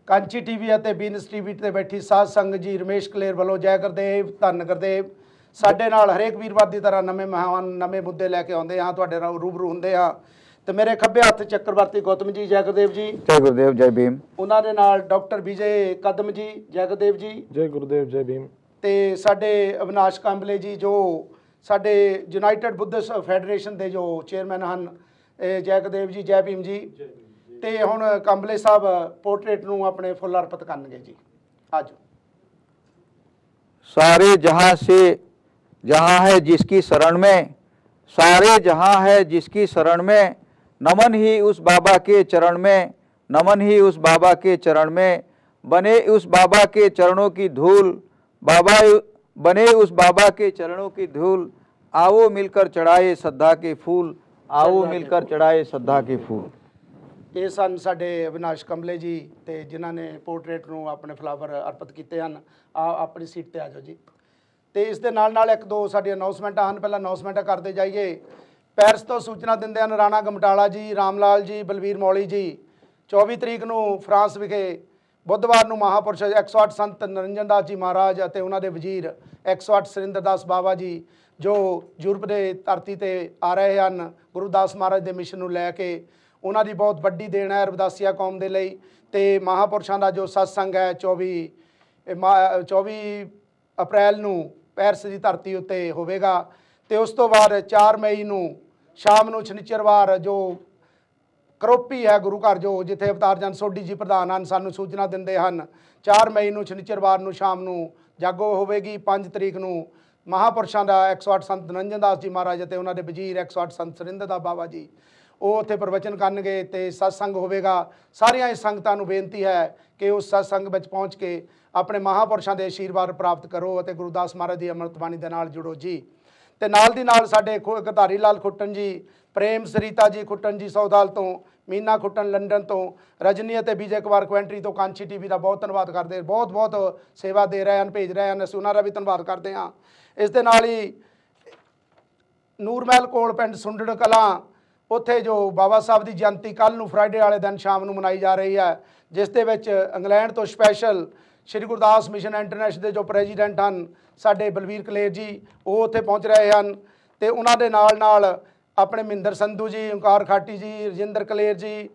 Kanchi TV ਅਤੇ beans TV ਤੇ ਬੈਠੀ ਸਾਧ ਸੰਗਤ ਜੀ, ਰਮੇਸ਼ ਕਲੇਰ ਵੱਲੋਂ ਜੈ ਗੁਰਦੇਵ, ਧੰਨ ਗੁਰਦੇਵ। ਸਾਡੇ ਨਾਲ ਹਰੇਕ ਵੀਰਵਾਰ ਦੀ ਤਰ੍ਹਾਂ ਨਵੇਂ ਮਹਾਨ ਨਵੇਂ ਮੁੱਦੇ ਲੈ ਕੇ ਆਉਂਦੇ ਹਾਂ, ਤੁਹਾਡੇ ਨਾਲ ਰੂਬਰੂ ਹੁੰਦੇ ਹਾਂ। ਤੇ ਮੇਰੇ ਖੱਬੇ ਹੱਥ ਚੱਕਰਵਰਤੀ ਗੌਤਮ ਜੀ, ਜੈ ਗੁਰਦੇਵ ਜੀ। जय गुरुदेव जय भीम। ਉਹਨਾਂ ਦੇ ਨਾਲ ਡਾਕਟਰ ਵਿਜੇ ਕਦਮ ਜੀ, ਜੈ ਗੁਰਦੇਵ ਜੀ। जय गुरुदेव जय भीम। ਤੇ ਸਾਡੇ ਅਵਿਨਾਸ਼ ਕਾਂਬਲੇ ਜੀ, ਜੋ ਸਾਡੇ ਯੂਨਾਈਟਿਡ ਬੁੱਧਿਸਟ ਫੈਡਰੇਸ਼ਨ ਦੇ ਜੋ ਚੇਅਰਮੈਨ ਹਨ, ਜੈ ਗੁਰਦੇਵ ਜੀ, ਜੈ ਭੀਮ ਜੀ। ਤੇ ਹੁਣ ਕਾਂਬਲੇ ਸਾਹਿਬ ਪੋਰਟਰੇਟ ਨੂੰ ਆਪਣੇ ਫੁੱਲ ਅਰਪਿਤ ਕਰਨਗੇ ਜੀ। ਆਜੋ। सारे जहां से जहां है जिसकी शरण में, सारे जहां है जिसकी शरण में, नमन ही उस बाबा के चरण में, नमन ही उस बाबा के चरण में, बने उस बाबा के चरणों की धूल, बाबा बने उस बाबा के चरणों की धूल, आओ मिलकर चढ़ाए श्रद्धा के फूल, आओ मिलकर चढ़ाए श्रद्धा के फूल। ਇਹ ਸਨ ਸਾਡੇ ਅਵਿਨਾਸ਼ ਕੰਬਲੇ ਜੀ ਤੇ ਜਿਨ੍ਹਾਂ ਨੇ ਪੋਰਟਰੇਟ ਨੂੰ ਆਪਣੇ ਫਲਾਵਰ ਅਰਪਿਤ ਕੀਤੇ ਹਨ। ਆਪਣੀ ਸੀਟ ਤੇ ਆ ਜਾਓ ਜੀ। ਤੇ ਇਸ ਦੇ ਨਾਲ ਨਾਲ ਇੱਕ ਦੋ ਸਾਡੀ ਅਨਾਉਂਸਮੈਂਟਾਂ ਹਨ। ਪਹਿਲਾਂ ਅਨਾਉਂਸਮੈਂਟਾਂ ਕਰਦੇ ਜਾਈਏ। ਪੈਰਿਸ ਤੋਂ ਸੂਚਨਾ ਦਿੰਦੇ ਹਨ ਰਾਣਾ ਗਮਟਾਲਾ ਜੀ, ਰਾਮਲਾਲ ਜੀ, ਬਲਵੀਰ ਮੌਲੀ ਜੀ। 24 ਤਰੀਕ ਨੂੰ ਫਰਾਂਸ ਵਿਖੇ ਬੁੱਧਵਾਰ ਨੂੰ ਮਹਾਂਪੁਰਸ਼ 108 ਸੰਤ ਨਰਿੰਜਨ ਦਾਸ ਜੀ ਮਹਾਰਾਜ ਅਤੇ ਉਹਨਾਂ ਦੇ ਵਜ਼ੀਰ 108 ਸੁਰਿੰਦਰ ਦਾਸ ਬਾਬਾ ਜੀ, ਜੋ ਯੂਰਪ ਦੇ ਧਰਤੀ ਤੇ ਆ ਰਹੇ ਹਨ ਗੁਰੂ ਦਾਸ ਮਹਾਰਾਜ ਦੇ ਮਿਸ਼ਨ ਨੂੰ ਲੈ ਕੇ। ਉਹਨਾਂ ਦੀ ਬਹੁਤ ਵੱਡੀ ਦੇਣ ਹੈ ਰਵਿਦਾਸੀਆ ਕੌਮ ਦੇ ਲਈ। ਤੇ ਮਹਾਂਪੁਰਸ਼ਾਂ ਦਾ ਜੋ ਸਤਸੰਗ ਹੈ 24 ਅਪ੍ਰੈਲ ਨੂੰ ਪੈਰਿਸ ਦੀ ਧਰਤੀ ਉੱਤੇ ਹੋਵੇਗਾ। ਤੇ ਉਸ ਤੋਂ ਬਾਅਦ 4 ਮਈ ਨੂੰ ਸ਼ਾਮ ਨੂੰ ਸ਼ਨੀਚਰਵਾਰ ਜੋ ਕਰੋਪੀ ਹੈ ਗੁਰੂ ਘਰ, ਜੋ ਜਿੱਥੇ ਅਵਤਾਰ ਜਨ ਸੋਢੀ ਜੀ ਪ੍ਰਧਾਨ ਹਨ, ਸਾਨੂੰ ਸੂਚਨਾ ਦਿੰਦੇ ਹਨ 4 ਮਈ ਨੂੰ ਸ਼ਨੀਚਰਵਾਰ ਨੂੰ ਸ਼ਾਮ ਨੂੰ ਜਾਗੋ ਹੋਵੇਗੀ। 5 ਤਰੀਕ ਨੂੰ ਮਹਾਂਪੁਰਸ਼ਾਂ ਦਾ 108 ਸੰਤ ਨਰਿੰਜਨ ਦਾਸ ਜੀ ਮਹਾਰਾਜ ਅਤੇ ਉਹਨਾਂ ਦੇ ਵਜ਼ੀਰ 108 ਸੰਤ ਸੁਰਿੰਦਰ ਦਾਸ ਬਾਬਾ ਜੀ, ਉਹ ਉੱਥੇ ਪ੍ਰਵਚਨ ਕਰਨਗੇ ਤੇ ਸਤਸੰਗ ਹੋਵੇਗਾ। ਸਾਰੀਆਂ ਇਸ ਸੰਗਤਾਂ ਨੂੰ ਬੇਨਤੀ ਹੈ ਕਿ ਉਸ ਸਤਸੰਗ ਵਿੱਚ ਪਹੁੰਚ ਕੇ ਆਪਣੇ ਮਹਾਂਪੁਰਸ਼ਾਂ ਦੇ ਆਸ਼ੀਰਵਾਦ ਪ੍ਰਾਪਤ ਕਰੋ ਅਤੇ ਗੁਰਦਾਸ ਮਹਾਰਾਜ ਦੀ ਅੰਮ੍ਰਿਤ ਬਾਣੀ ਦੇ ਨਾਲ ਜੁੜੋ ਜੀ। ਤੇ ਨਾਲ ਦੀ ਨਾਲ ਸਾਡੇ ਗਧਾਰੀ ਲਾਲ ਖੁੱਟਣ ਜੀ, ਪ੍ਰੇਮ ਸਰੀਤਾ ਜੀ ਖੁੱਟਣ ਜੀ ਸੌਦਾਲ ਤੋਂ, ਮੀਨਾ ਖੁੱਟਣ ਲੰਡਨ ਤੋਂ, ਰਜਨੀ ਅਤੇ ਵਿਜੇ ਕੁਮਾਰ ਕੁਐਂਟਰੀ ਤੋਂ ਕਾਂਚੀ ਟੀਵੀ ਦਾ ਬਹੁਤ ਧੰਨਵਾਦ ਕਰਦੇ। ਬਹੁਤ ਬਹੁਤ ਸੇਵਾ ਦੇ ਰਹੇ ਹਨ, ਭੇਜ ਰਹੇ ਹਨ, ਅਸੀਂ ਉਹਨਾਂ ਦਾ ਵੀ ਧੰਨਵਾਦ ਕਰਦੇ ਹਾਂ। ਇਸ ਦੇ ਨਾਲ ਹੀ ਨੂਰਮਹਿਲ ਕੋਲ ਪਿੰਡ ਸੁੰਡੜ ਕਲਾਂ, ਉੱਥੇ ਜੋ ਬਾਬਾ ਸਾਹਿਬ ਦੀ ਜਯੰਤੀ ਕੱਲ੍ਹ ਨੂੰ ਫਰਾਈਡੇ ਵਾਲੇ ਦਿਨ ਸ਼ਾਮ ਨੂੰ ਮਨਾਈ ਜਾ ਰਹੀ ਹੈ, ਜਿਸ ਦੇ ਵਿੱਚ ਇੰਗਲੈਂਡ ਤੋਂ ਸਪੈਸ਼ਲ ਸ਼੍ਰੀ ਗੁਰਦਾਸ ਮਿਸ਼ਨ ਇੰਟਰਨੈਸ਼ਨਲ ਦੇ ਜੋ ਪ੍ਰੈਜ਼ੀਡੈਂਟ ਹਨ ਸਾਡੇ ਬਲਵੀਰ ਕਲੇਰ ਜੀ, ਉਹ ਉੱਥੇ ਪਹੁੰਚ ਰਹੇ ਹਨ। ਤੇ ਉਹਨਾਂ ਦੇ ਨਾਲ ਨਾਲ ਆਪਣੇ ਮਹਿੰਦਰ ਸੰਧੂ ਜੀ, ਓਂਕਾਰ ਖਾਟੀ ਜੀ, ਰਜਿੰਦਰ ਕਲੇਰ ਜੀ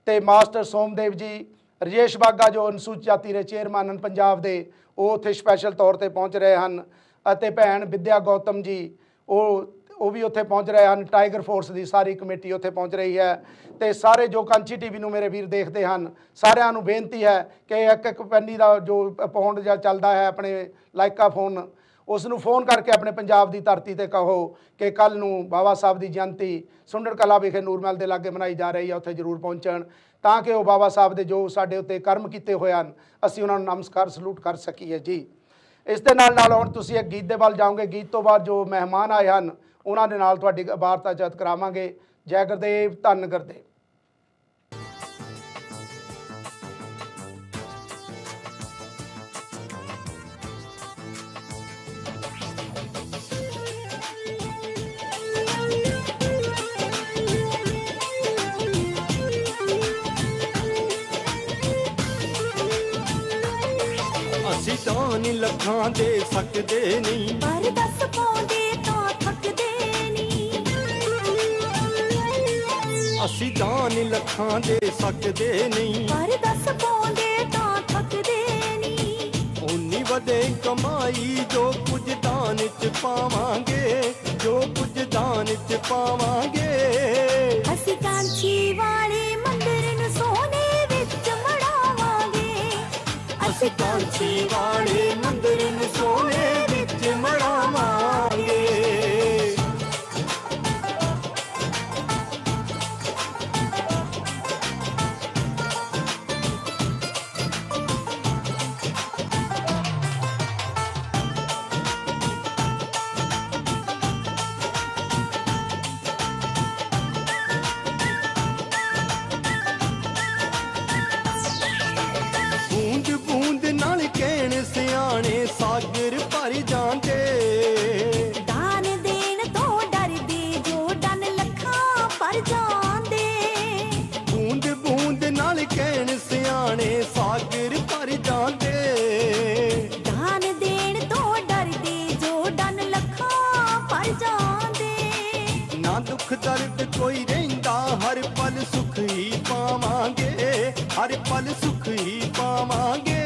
ਤੇ ਮਾਸਟਰ ਸੋਮਦੇਵ ਜੀ, ਰਜੇਸ਼ ਬਾਗਾ ਜੋ ਅਨੁਸੂਚਿਤ ਜਾਤੀ ਦੇ ਚੇਅਰਮੈਨ ਹਨ ਪੰਜਾਬ ਦੇ, ਉਹ ਉੱਥੇ ਸਪੈਸ਼ਲ ਤੌਰ ਤੇ ਪਹੁੰਚ ਰਹੇ ਹਨ। ਅਤੇ ਭੈਣ ਵਿਦਿਆ ਗੌਤਮ ਜੀ, ਉਹ ਵੀ ਉੱਥੇ ਪਹੁੰਚ ਰਹੇ ਹਨ। ਟਾਈਗਰ ਫੋਰਸ ਦੀ ਸਾਰੀ ਕਮੇਟੀ ਉੱਥੇ ਪਹੁੰਚ ਰਹੀ ਹੈ। ਤੇ ਸਾਰੇ ਜੋ ਕਾਂਚੀ ਟੀਵੀ ਨੂੰ ਮੇਰੇ ਵੀਰ ਦੇਖਦੇ ਹਨ, ਸਾਰਿਆਂ ਨੂੰ ਬੇਨਤੀ ਹੈ ਕਿ ਇੱਕ ਪੈਨੀ ਦਾ ਜੋ ਪਾਉਂਡ ਜਾਂ ਚੱਲਦਾ ਹੈ ਆਪਣੇ ਲਾਇਕਾ ਫੋਨ, ਉਸ ਨੂੰ ਫੋਨ ਕਰਕੇ ਆਪਣੇ ਪੰਜਾਬ ਦੀ ਧਰਤੀ ਤੇ ਕਹੋ ਕਿ ਕੱਲ੍ਹ ਨੂੰ ਬਾਬਾ ਸਾਹਿਬ ਦੀ ਜਯੰਤੀ ਸੁੰਡੜ ਕਲਾ ਵਿਖੇ ਨੂਰਮਹਿਲ ਦੇ ਲਾਗੇ ਮਨਾਈ ਜਾ ਰਹੀ ਹੈ, ਉੱਥੇ ਜ਼ਰੂਰ ਪਹੁੰਚਣ, ਤਾਂ ਕਿ ਉਹ ਬਾਬਾ ਸਾਹਿਬ ਦੇ ਜੋ ਸਾਡੇ ਉੱਤੇ ਕਰਮ ਕੀਤੇ ਹੋਏ ਹਨ ਅਸੀਂ ਉਹਨਾਂ ਨੂੰ ਨਮਸਕਾਰ ਸਲੂਟ ਕਰ ਸਕੀਏ ਜੀ। ਇਸ ਦੇ ਨਾਲ ਨਾਲ ਹੁਣ ਤੁਸੀਂ ਇੱਕ ਗੀਤ ਦੇ ਵੱਲ ਜਾਓਗੇ। ਗੀਤ ਤੋਂ ਬਾਅਦ ਜੋ ਮਹਿਮਾਨ ਆਏ ਹਨ ਉਹਨਾਂ ਦੇ ਨਾਲ ਤੁਹਾਡੀ ਵਾਰਤਾਚਾਤ ਕਰਾਵਾਂਗੇ। ਜੈ ਗੁਰਦੇਵ, ਧੰਨ ਗੁਰਦੇਵ। ਅਸੀਂ ਤਾਂ ਨੀ ਲੱਖਾਂ ਦੇ ਸਕਦੇ ਨਹੀਂ, ਪਰ ਦੱਸ ਪਾਉਂਦੇ ਤਾਂ ਥੱਕਦੇ ਨਹੀਂ। ਅਸੀਂ ਤਾਂ ਨੀ ਲੱਖਾਂ ਦੇ ਸਕਦੇ ਨਹੀਂ, ਪਰ ਦੱਸ ਪਾਉਂਦੇ ਤਾਂ ਥੱਕਦੇ ਨਹੀਂ। ਉਨੀ ਵਧੇ ਕਮਾਈ ਜੋ ਕੁਝ ਦਾਨ ਚ ਪਾਵਾਂਗੇ, ਜੋ ਕੁਝ ਦਾਨ ਚ ਪਾਵਾਂਗੇ। ਅਸੀਂ ਕਾਂਚੀ ਵਾਲੇ ਮੰਦਿਰ ਨੂੰ ਸੋਨੇ ਵਿੱਚ ਮੜਾਵਾਂਗੇ। ਅਸੀਂ ਕਾਂਚੀ ਵਾਲੇ ਮੰਦਿਰ ਨੂੰ ਸੋਨੇ ਵਿੱਚ ਮੜਾਵਾਂਗੇ। ਬੂੰਦ ਬੂੰਦ ਨਾਲ ਕਹਿਣ ਸੇ ਨਾਲ ਸੁਖ ਹੀ ਪਾਵਾਂਗੇ।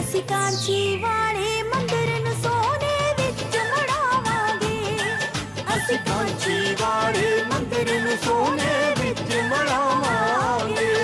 ਅਸੀਂ ਕਾਂਚੀ ਵਾਲੇ ਮੰਦਿਰ ਨੂੰ ਸੋਨੇ ਵਿੱਚ ਮੜਾਵਾਂਗੇ। ਅਸੀਂ ਕਾਂਚੀ ਵਾਲੇ ਮੰਦਿਰ ਨੂੰ ਸੋਨੇ ਵਿੱਚ ਮੜਾਵਾਂਗੇ।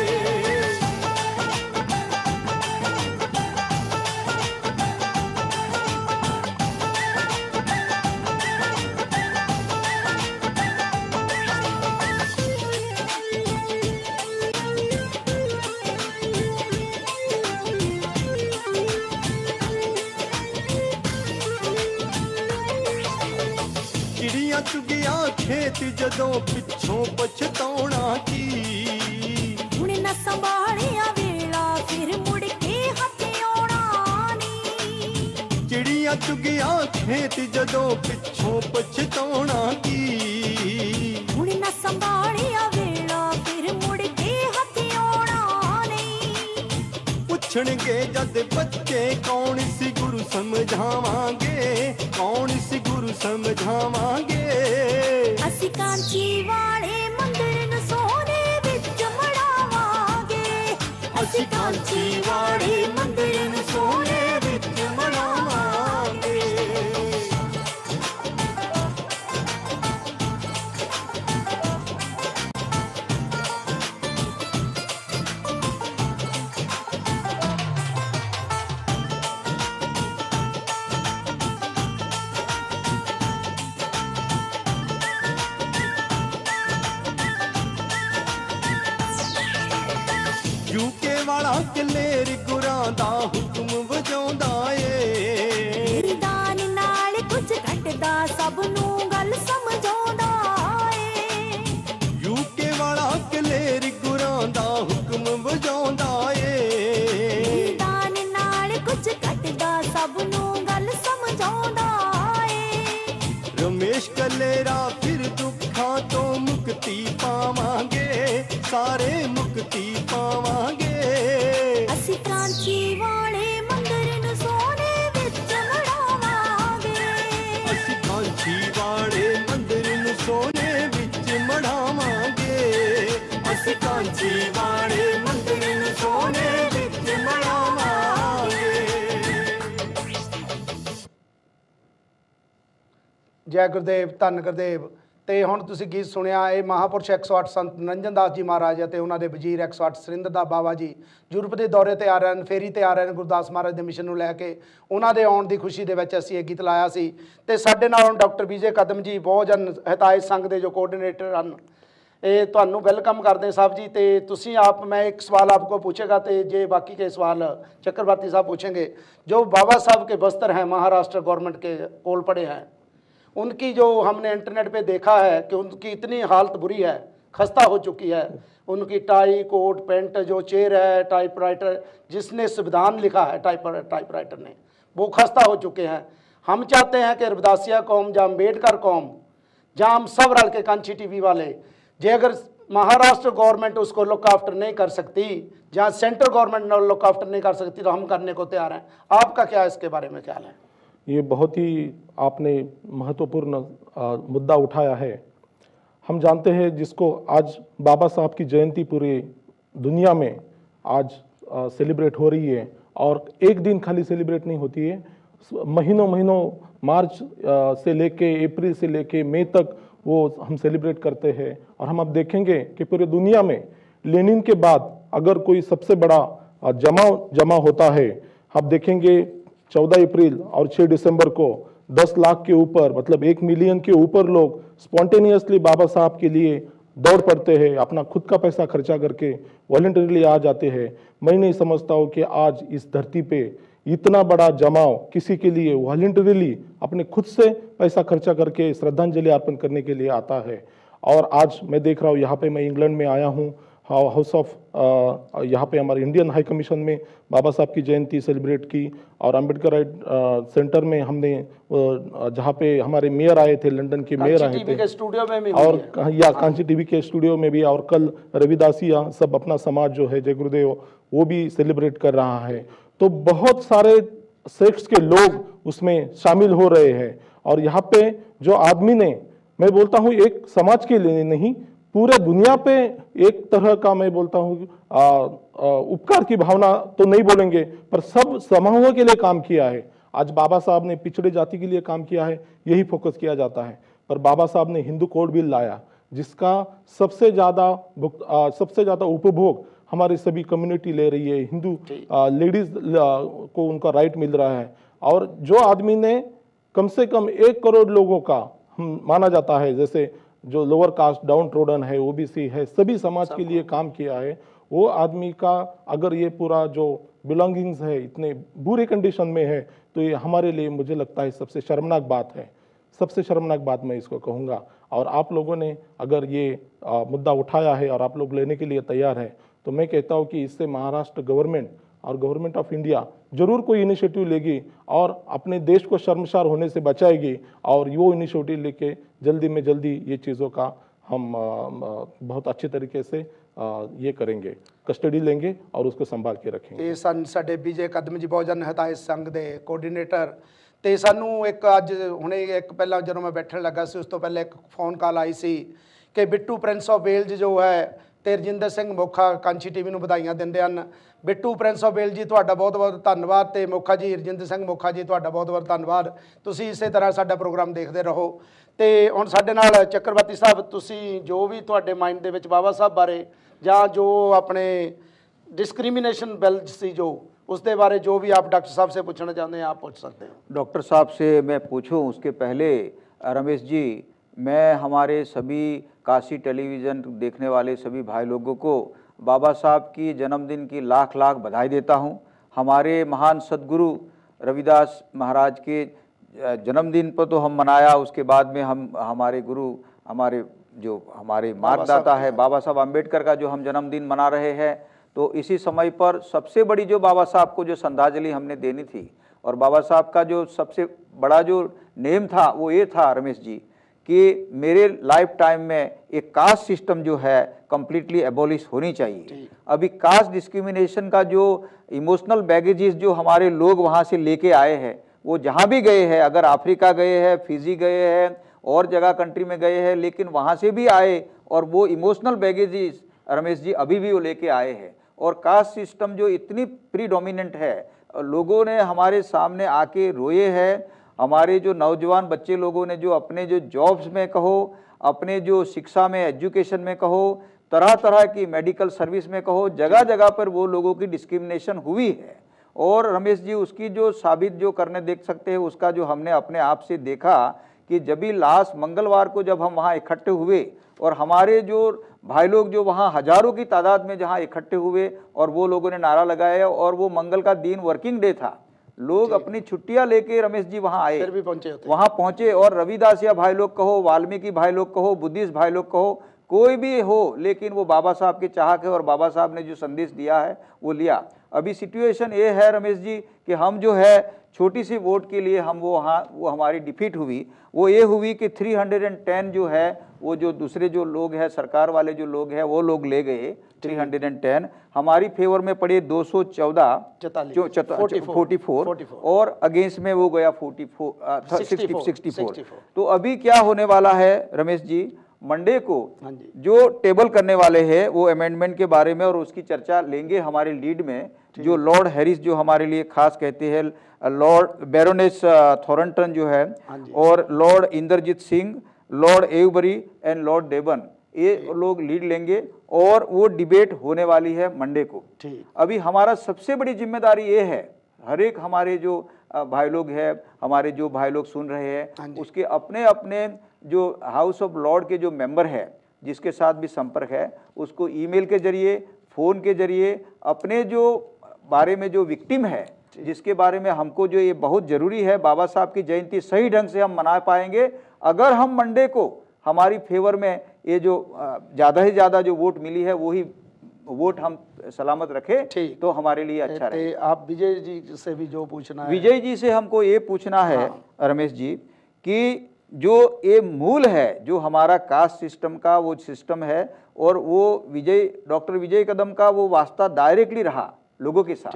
ਚਿੜੀਆਂ ਚੁਗਿਆ ਖੇਤ ਜਦੋਂ ਪਿੱਛੋਂ ਪਛਤਾਉਣਾ ਕੀ। ਹੁਣ ਨਾ ਸੰਭਾਲਿਆ ਵੇਲਾ ਫਿਰ ਮੁੜ ਕੇ ਹੱਥ ਆਉਣਾ ਨੀ। ਚਿੜੀਆਂ ਚੁਗਿਆ ਖੇਤ ਜਦੋਂ ਪਿੱਛੋਂ ਪਛਤਾਉਣਾ ਕੀ। ਹੁਣ ਨਾ ਸੰਭਾਲਿਆ ਵੇਲਾ ਫਿਰ ਮੁੜ ਕੇ ਹੱਥ ਆਉਣਾ ਨੀ। ਪੁੱਛਣਗੇ ਜਦ ਬੱਚੇ ਕੌਣ ਸੀ ਗੁਰੂ ਸਮਝਾਵਾਂਗੇ। ਕੌਣ ਸੀ ਗੁਰੂ ਸਮਝਾਵਾਂਗੇ। ਅਸੀਂ ਕਾਂਚੀ ਵਾਲੇ ਮੰਦਿਰ ਨੂੰ ਸੋਨੇ ਵਿੱਚ ਮੜਾਵਾਂਗੇ। ਅਸੀਂ ਕਾਂਚੀ ਵਾਲੇ ਮੰਦਿਰ ਨੂੰ ਸੋਨੇ ਵਿੱਚ ਮੜਾਵਾਂਗੇ। ਯੂਕੇ ਵਾਲਾ ਕਲੇਰ ਗੁਰਾਂ ਦਾ ਹੁਕਮ ਵਜਾਉਂਦਾ ਏ। ਮੇਰੀ ਦਾਨ ਨਾਲ ਕੁਝ ਘਟਦਾ ਸਭ ਨੂੰ ਗੱਲ ਸਮਝਾਉਂਦਾ ਏ। ਯੂਕੇ ਵਾਲਾ ਕਲੇਰ ਗੁਰਾਂ ਦਾ ਹੁਕਮ ਵਜਾਉਂਦਾ ਏ। ਮੇਰੀ ਦਾਨ ਨਾਲ ਕੁਝ ਘਟਦਾ ਸਭ ਨੂੰ ਗੱਲ ਸਮਝਾਉਂਦਾ ਏ। ਰਮੇਸ਼ ਕਲੇਰਾ ਫਿਰ ਦੁੱਖਾਂ ਤੋਂ ਮੁਕਤੀ ਪਾਵਾਂਗੇ। ਸਾਰੇ ਮੁਕਤੀ ਪਾਵਾਂਗੇ। ਅਸੀਂ ਕਾਂਚੀ ਵਾਲੇ ਮੰਦਿਰ ਨੂੰ ਸੋਨੇ ਵਿੱਚ ਮੜਾਵਾਂਗੇ। ਅਸੀਂ ਕਾਂਚੀ ਵਾਲੇ ਮੰਦਿਰ ਨੂੰ ਸੋਨੇ ਵਿੱਚ ਮੜਾਵਾਂਗੇ। ਅਸੀਂ ਕਾਂਚੀ ਵਾਲੇ ਮੰਦਿਰ ਨੂੰ ਸੋਨੇ ਵਿੱਚ ਮੜਾਵਾਂਗੇ। ਜੈ ਗੁਰਦੇਵ, ਧੰਨ ਗੁਰਦੇਵ। ਤੇ ਹੁਣ ਤੁਸੀਂ ਗੀਤ ਸੁਣਿਆ, ਇਹ ਮਹਾਪੁਰਸ਼ 108 ਸੰਤ ਨਿਰੰਜਨ ਦਾਸ ਜੀ ਮਹਾਰਾਜ ਅਤੇ ਉਹਨਾਂ ਦੇ ਵਜ਼ੀਰ 108 ਸਰਿੰਦਰ ਦਾ ਬਾਬਾ ਜੀ ਯੂਰਪ ਦੇ ਦੌਰੇ ਤੇ ਆ ਰਹੇ ਹਨ, ਫੇਰੀ ਤੇ ਆ ਰਹੇ ਨੇ ਗੁਰਦਾਸ ਮਹਾਰਾਜ ਦੇ ਮਿਸ਼ਨ ਨੂੰ ਲੈ ਕੇ। ਉਹਨਾਂ ਦੇ ਆਉਣ ਦੀ ਖੁਸ਼ੀ ਦੇ ਵਿੱਚ ਅਸੀਂ ਇਹ ਗੀਤ ਲਾਇਆ ਸੀ। ਤੇ ਸਾਡੇ ਨਾਲ ਹੁਣ ਡਾਕਟਰ ਵਿਜੇ ਕਦਮ ਜੀ ਬਹੁਜਨ ਹਿਤਾਇਤ ਸੰਘ ਦੇ ਜੋ ਕੋਆਰਡੀਨੇਟਰ ਹਨ, ਇਹ ਤੁਹਾਨੂੰ ਵੈਲਕਮ ਕਰਦੇ ਸਾਹਿਬ जी। ਤੇ ਤੁਸੀਂ आप, मैं एक सवाल आपको पूछेगा तो ये बाकी के सवाल चक्रवर्ती साहब पूछेंगे। जो बाबा साहब के बस्तर हैं महाराष्ट्र गवर्नमेंट के कोल पड़े हैं, उनकी जो हमने इंटरनेट पे देखा है कि उनकी इतनी हालत बुरी है, खस्ता हो चुकी है। उनकी टाई कोट पैंट जो चेयर है, टाइपराइटर जिसने संविधान लिखा है टाइपराइटर ने, वो खस्ता हो चुके हैं। हम चाहते हैं कि रविदासिया कौम या अम्बेडकर कौम, जहाँ हम सब रल के कांची टीवी वाले, जे अगर महाराष्ट्र गवर्नमेंट उसको लुक आफ्टर नहीं कर सकती, जहाँ सेंट्रल गवर्नमेंट लुक आफ्टर नहीं कर सकती, तो हम करने को तैयार हैं। आपका क्या इसके बारे में ख्याल है? ये बहुत ही आपने महत्वपूर्ण मुद्दा उठाया है। हम जानते हैं जिसको आज बाबा साहब की जयंती पूरी दुनिया में आज सेलिब्रेट हो रही है, और एक दिन खाली सेलिब्रेट नहीं होती है, महीनों महीनों मार्च से लेके अप्रैल से लेके मई तक वो हम सेलिब्रेट करते हैं। और हम अब देखेंगे कि पूरी दुनिया में लेनिन के बाद अगर कोई सबसे बड़ा जमा होता है, आप देखेंगे 14 अप्रैल और 6 दिसंबर को 10 लाख के ऊपर, मतलब 1 मिलियन के ऊपर लोग स्पॉन्टेनियसली बाबा साहब के लिए दौड़ पड़ते हैं, अपना खुद का पैसा खर्चा करके वॉलंटरीली आ जाते हैं। मैं नहीं समझता हूँ कि आज इस धरती पे इतना बड़ा जमाव किसी के लिए वॉलंटरीली अपने खुद से पैसा खर्चा करके श्रद्धांजलि अर्पण करने के लिए आता है। और आज मैं देख रहा हूँ, यहाँ पे मैं इंग्लैंड में आया हूँ, हाउस ऑफ यहाँ पे हमारे इंडियन हाई कमीशन में बाबा साहब की जयंती सेलिब्रेट की, और अम्बेडकर सेंटर में हमने जहाँ पे हमारे मेयर आए थे, लंदन के मेयर आए थे, स्टूडियो में भी और या कांची टीवी के स्टूडियो में भी, और कल रविदासिया सब अपना समाज जो है जय गुरुदेव वो भी सेलिब्रेट कर रहा है। तो बहुत सारे सेक्ट्स के लोग उसमें शामिल हो रहे हैं। और यहाँ पे जो आदमी ने, मैं बोलता हूँ एक समाज के लिए नहीं, पूरे दुनिया पे एक तरह का मैं बोलता हूँ उपकार की भावना तो नहीं बोलेंगे, पर सब समूहों के लिए काम किया है। आज बाबा साहब ने पिछड़े जाति के लिए काम किया है, यही फोकस किया जाता है। पर बाबा साहब ने हिंदू कोड बिल लाया, जिसका सबसे ज्यादा उपभोग हमारी सभी कम्युनिटी ले रही है। हिंदू लेडीज को उनका राइट मिल रहा है। और जो आदमी ने कम से कम 1 करोड़ लोगों का हम माना जाता है, जैसे जो लोअर कास्ट, डाउन ट्रोडन है, ओबीसी है, सभी समाज के लिए काम किया है, वो आदमी का अगर ये पूरा जो बिलोंगिंग्स है इतने बुरे कंडीशन में है, तो ये हमारे लिए, मुझे लगता है, सबसे शर्मनाक बात है। सबसे शर्मनाक बात मैं इसको कहूँगा। और आप लोगों ने अगर ये मुद्दा उठाया है और आप लोग लेने के लिए तैयार है, तो मैं कहता हूँ कि इससे महाराष्ट्र गवर्नमेंट और गवर्नमेंट ऑफ इंडिया जरूर कोई इनिशिएटिव लेगी और अपने देश को शर्मसार होने से बचाएगी। और वो इनिशिएटिव लेके जल्दी में जल्दी ये चीज़ों का हम बहुत अच्छे तरीके से ये करेंगे, कस्टडी लेंगे और उसको संभाल के रखेंगे। ਇਹ ਸਨ ਸਾਡੇ ਵਿਜੇ ਕਦਮ ਜੀ ਬਹੁਜਨ ਹਿਤਾਇ ਸੰਘ ਦੇ ਕੋਆਰਡੀਨੇਟਰ। ਤੇ ਸਾਨੂੰ ਇੱਕ ਅੱਜ ਹੁਣੇ ਇੱਕ ਪਹਿਲਾਂ ਜਦੋਂ ਮੈਂ ਬੈਠਣ ਲੱਗਾ ਸੀ ਉਸ ਤੋਂ ਪਹਿਲਾਂ ਇੱਕ ਫੋਨ ਕਾਲ ਆਈ ਸੀ ਕਿ ਬਿੱਟੂ ਪ੍ਰਿੰਸ ਆਫ ਵੇਲਜ਼ ਜੋ ਹੈ ਤੇ ਰਜਿੰਦਰ ਸਿੰਘ ਮੋਖਾ ਕਾਂਚੀ ਟੀਵੀ ਨੂੰ ਵਧਾਈਆਂ ਦਿੰਦੇ ਹਨ। ਬਿੱਟੂ ਪ੍ਰਿੰਸ ਆਫ ਵੇਲਜ਼ ਜੀ ਤੁਹਾਡਾ ਬਹੁਤ ਬਹੁਤ ਧੰਨਵਾਦ, ਤੇ ਮੋਖਾ ਜੀ, ਰਜਿੰਦਰ ਸਿੰਘ ਮੋਖਾ ਜੀ ਤੁਹਾਡਾ ਬਹੁਤ ਬਹੁਤ ਧੰਨਵਾਦ। ਤੁਸੀਂ ਇਸੇ ਤਰ੍ਹਾਂ ਸਾਡਾ ਪ੍ਰੋਗਰਾਮ ਦੇਖਦੇ ਰਹੋ। ਤੇ ਹੁਣ ਸਾਡੇ ਨਾਲ ਚੱਕਰਵਰਤੀ ਸਾਹਿਬ, ਤੁਸੀਂ ਜੋ ਵੀ ਤੁਹਾਡੇ ਮਾਈਂਡ ਦੇ ਵਿੱਚ ਬਾਬਾ ਸਾਹਿਬ ਬਾਰੇ ਜਾਂ ਜੋ ਆਪਣੇ डिस्क्रिमिनेशन बिल सी जो उसके बारे जो भी आप डॉक्टर साहब से पूछना चाहते हैं आप पूछ सकते हैं। डॉक्टर साहब से मैं पूछूं उसके पहले रमेश जी, मैं हमारे सभी काशी टेलीविज़न देखने वाले सभी भाई लोगों को बाबा साहब की जन्मदिन की लाख लाख बधाई देता हूं। हमारे महान सदगुरु रविदास महाराज के जन्मदिन पर तो हम मनाया, उसके बाद में हम हमारे गुरु, हमारे मार्गदाता है बाबा साहब अम्बेडकर का जो हम जन्मदिन मना रहे हैं, तो इसी समय पर सबसे बड़ी जो बाबा साहब को जो श्रद्धांजलि हमने देनी थी, और बाबा साहब का जो सबसे बड़ा जो नेम था वो ये था रमेश जी कि मेरे लाइफ टाइम में एक कास्ट सिस्टम जो है कंप्लीटली एबॉलिश होनी चाहिए। अभी कास्ट डिस्क्रिमिनेशन का जो इमोशनल बैगेजेस जो हमारे लोग वहाँ से लेके आए हैं, वो जहाँ भी गए हैं, अगर अफ्रीका गए हैं, फिजी गए हैं और जगह कंट्री में गए हैं, लेकिन वहाँ से भी आए और वो इमोशनल बैगेजेस रमेश जी अभी भी वो लेके आए हैं। और कास्ट सिस्टम जो इतनी प्रीडोमिनेंट है, लोगों ने हमारे सामने आके रोए हैं। हमारे जो नौजवान बच्चे लोगों ने जो अपने जो जॉब्स में कहो, अपने जो शिक्षा में, एजुकेशन में कहो, तरह तरह की मेडिकल सर्विस में कहो, जगह जगह पर वो लोगों की डिस्क्रिमिनेशन हुई है। और रमेश जी उसकी जो साबित जो करने देख सकते हैं, उसका जो हमने अपने आप से देखा कि जब भी लास्ट मंगलवार को जब हम वहाँ इकट्ठे हुए और हमारे जो भाई लोग जो वहाँ हजारों की तादाद में जहाँ इकट्ठे हुए और वो लोगों ने नारा लगाया, और वो मंगल का दिन वर्किंग डे था, लोग अपनी छुट्टियां लेके रमेश जी वहाँ आए, फिर भी पहुंचे, वहाँ पहुँचे। और रविदासिया भाई लोग कहो, वाल्मीकि भाई लोग कहो, बुद्धिस्ट भाई लोग कहो, कोई भी हो, लेकिन वो बाबा साहब के चाहक है और बाबा साहब ने जो संदेश दिया है वो लिया। अभी सिचुएशन ये है रमेश जी कि हम जो है छोटी सी वोट के लिए हम वो हमारी डिफीट हुई, वो ये हुई कि 310 जो है वो जो दूसरे जो लोग हैं, सरकार वाले जो लोग हैं, वो लोग ले गए 310, हमारी फेवर में पड़े 214 और अगेंस्ट में वो गया 64। तो अभी क्या होने वाला है रमेश जी, मंडे को जो टेबल करने वाले हैं वो अमेंडमेंट के बारे में और उसकी चर्चा लेंगे हमारे लीड में, जो लॉर्ड हैरिस जो हमारे लिए खास कहते हैं, लॉर्ड बैरोनेस थॉरंटन जो है, और Lord Inderjit Singh, Lord Avebury and Lord Deben, ये लोग लीड लेंगे और वो डिबेट होने वाली है मंडे को। अभी हमारा सबसे बड़ी जिम्मेदारी ये है, हर एक हमारे जो भाई लोग हैं, हमारे जो भाई लोग सुन रहे हैं, उसके अपने अपने जो हाउस ऑफ लॉर्ड के जो मेंबर है, जिसके साथ भी संपर्क है, उसको ईमेल के जरिए, फ़ोन के जरिए अपने जो बारे में जो विक्टिम है, जिसके बारे में हमको जो ये बहुत ज़रूरी है, बाबा साहब की जयंती सही ढंग से हम मना पाएंगे अगर हम मंडे को हमारी फेवर में ये जो ज़्यादा से ज़्यादा जो वोट मिली है वही वोट हम सलामत रखें, तो हमारे लिए अच्छा रहे। आप विजय जी से भी जो पूछना है, विजय जी से हमको ये पूछना है रमेश जी कि जो ये मूल है, जो हमारा कास्ट सिस्टम का वो सिस्टम है, और वो डॉक्टर विजय कदम का वो वास्ता डायरेक्टली रहा लोगों के साथ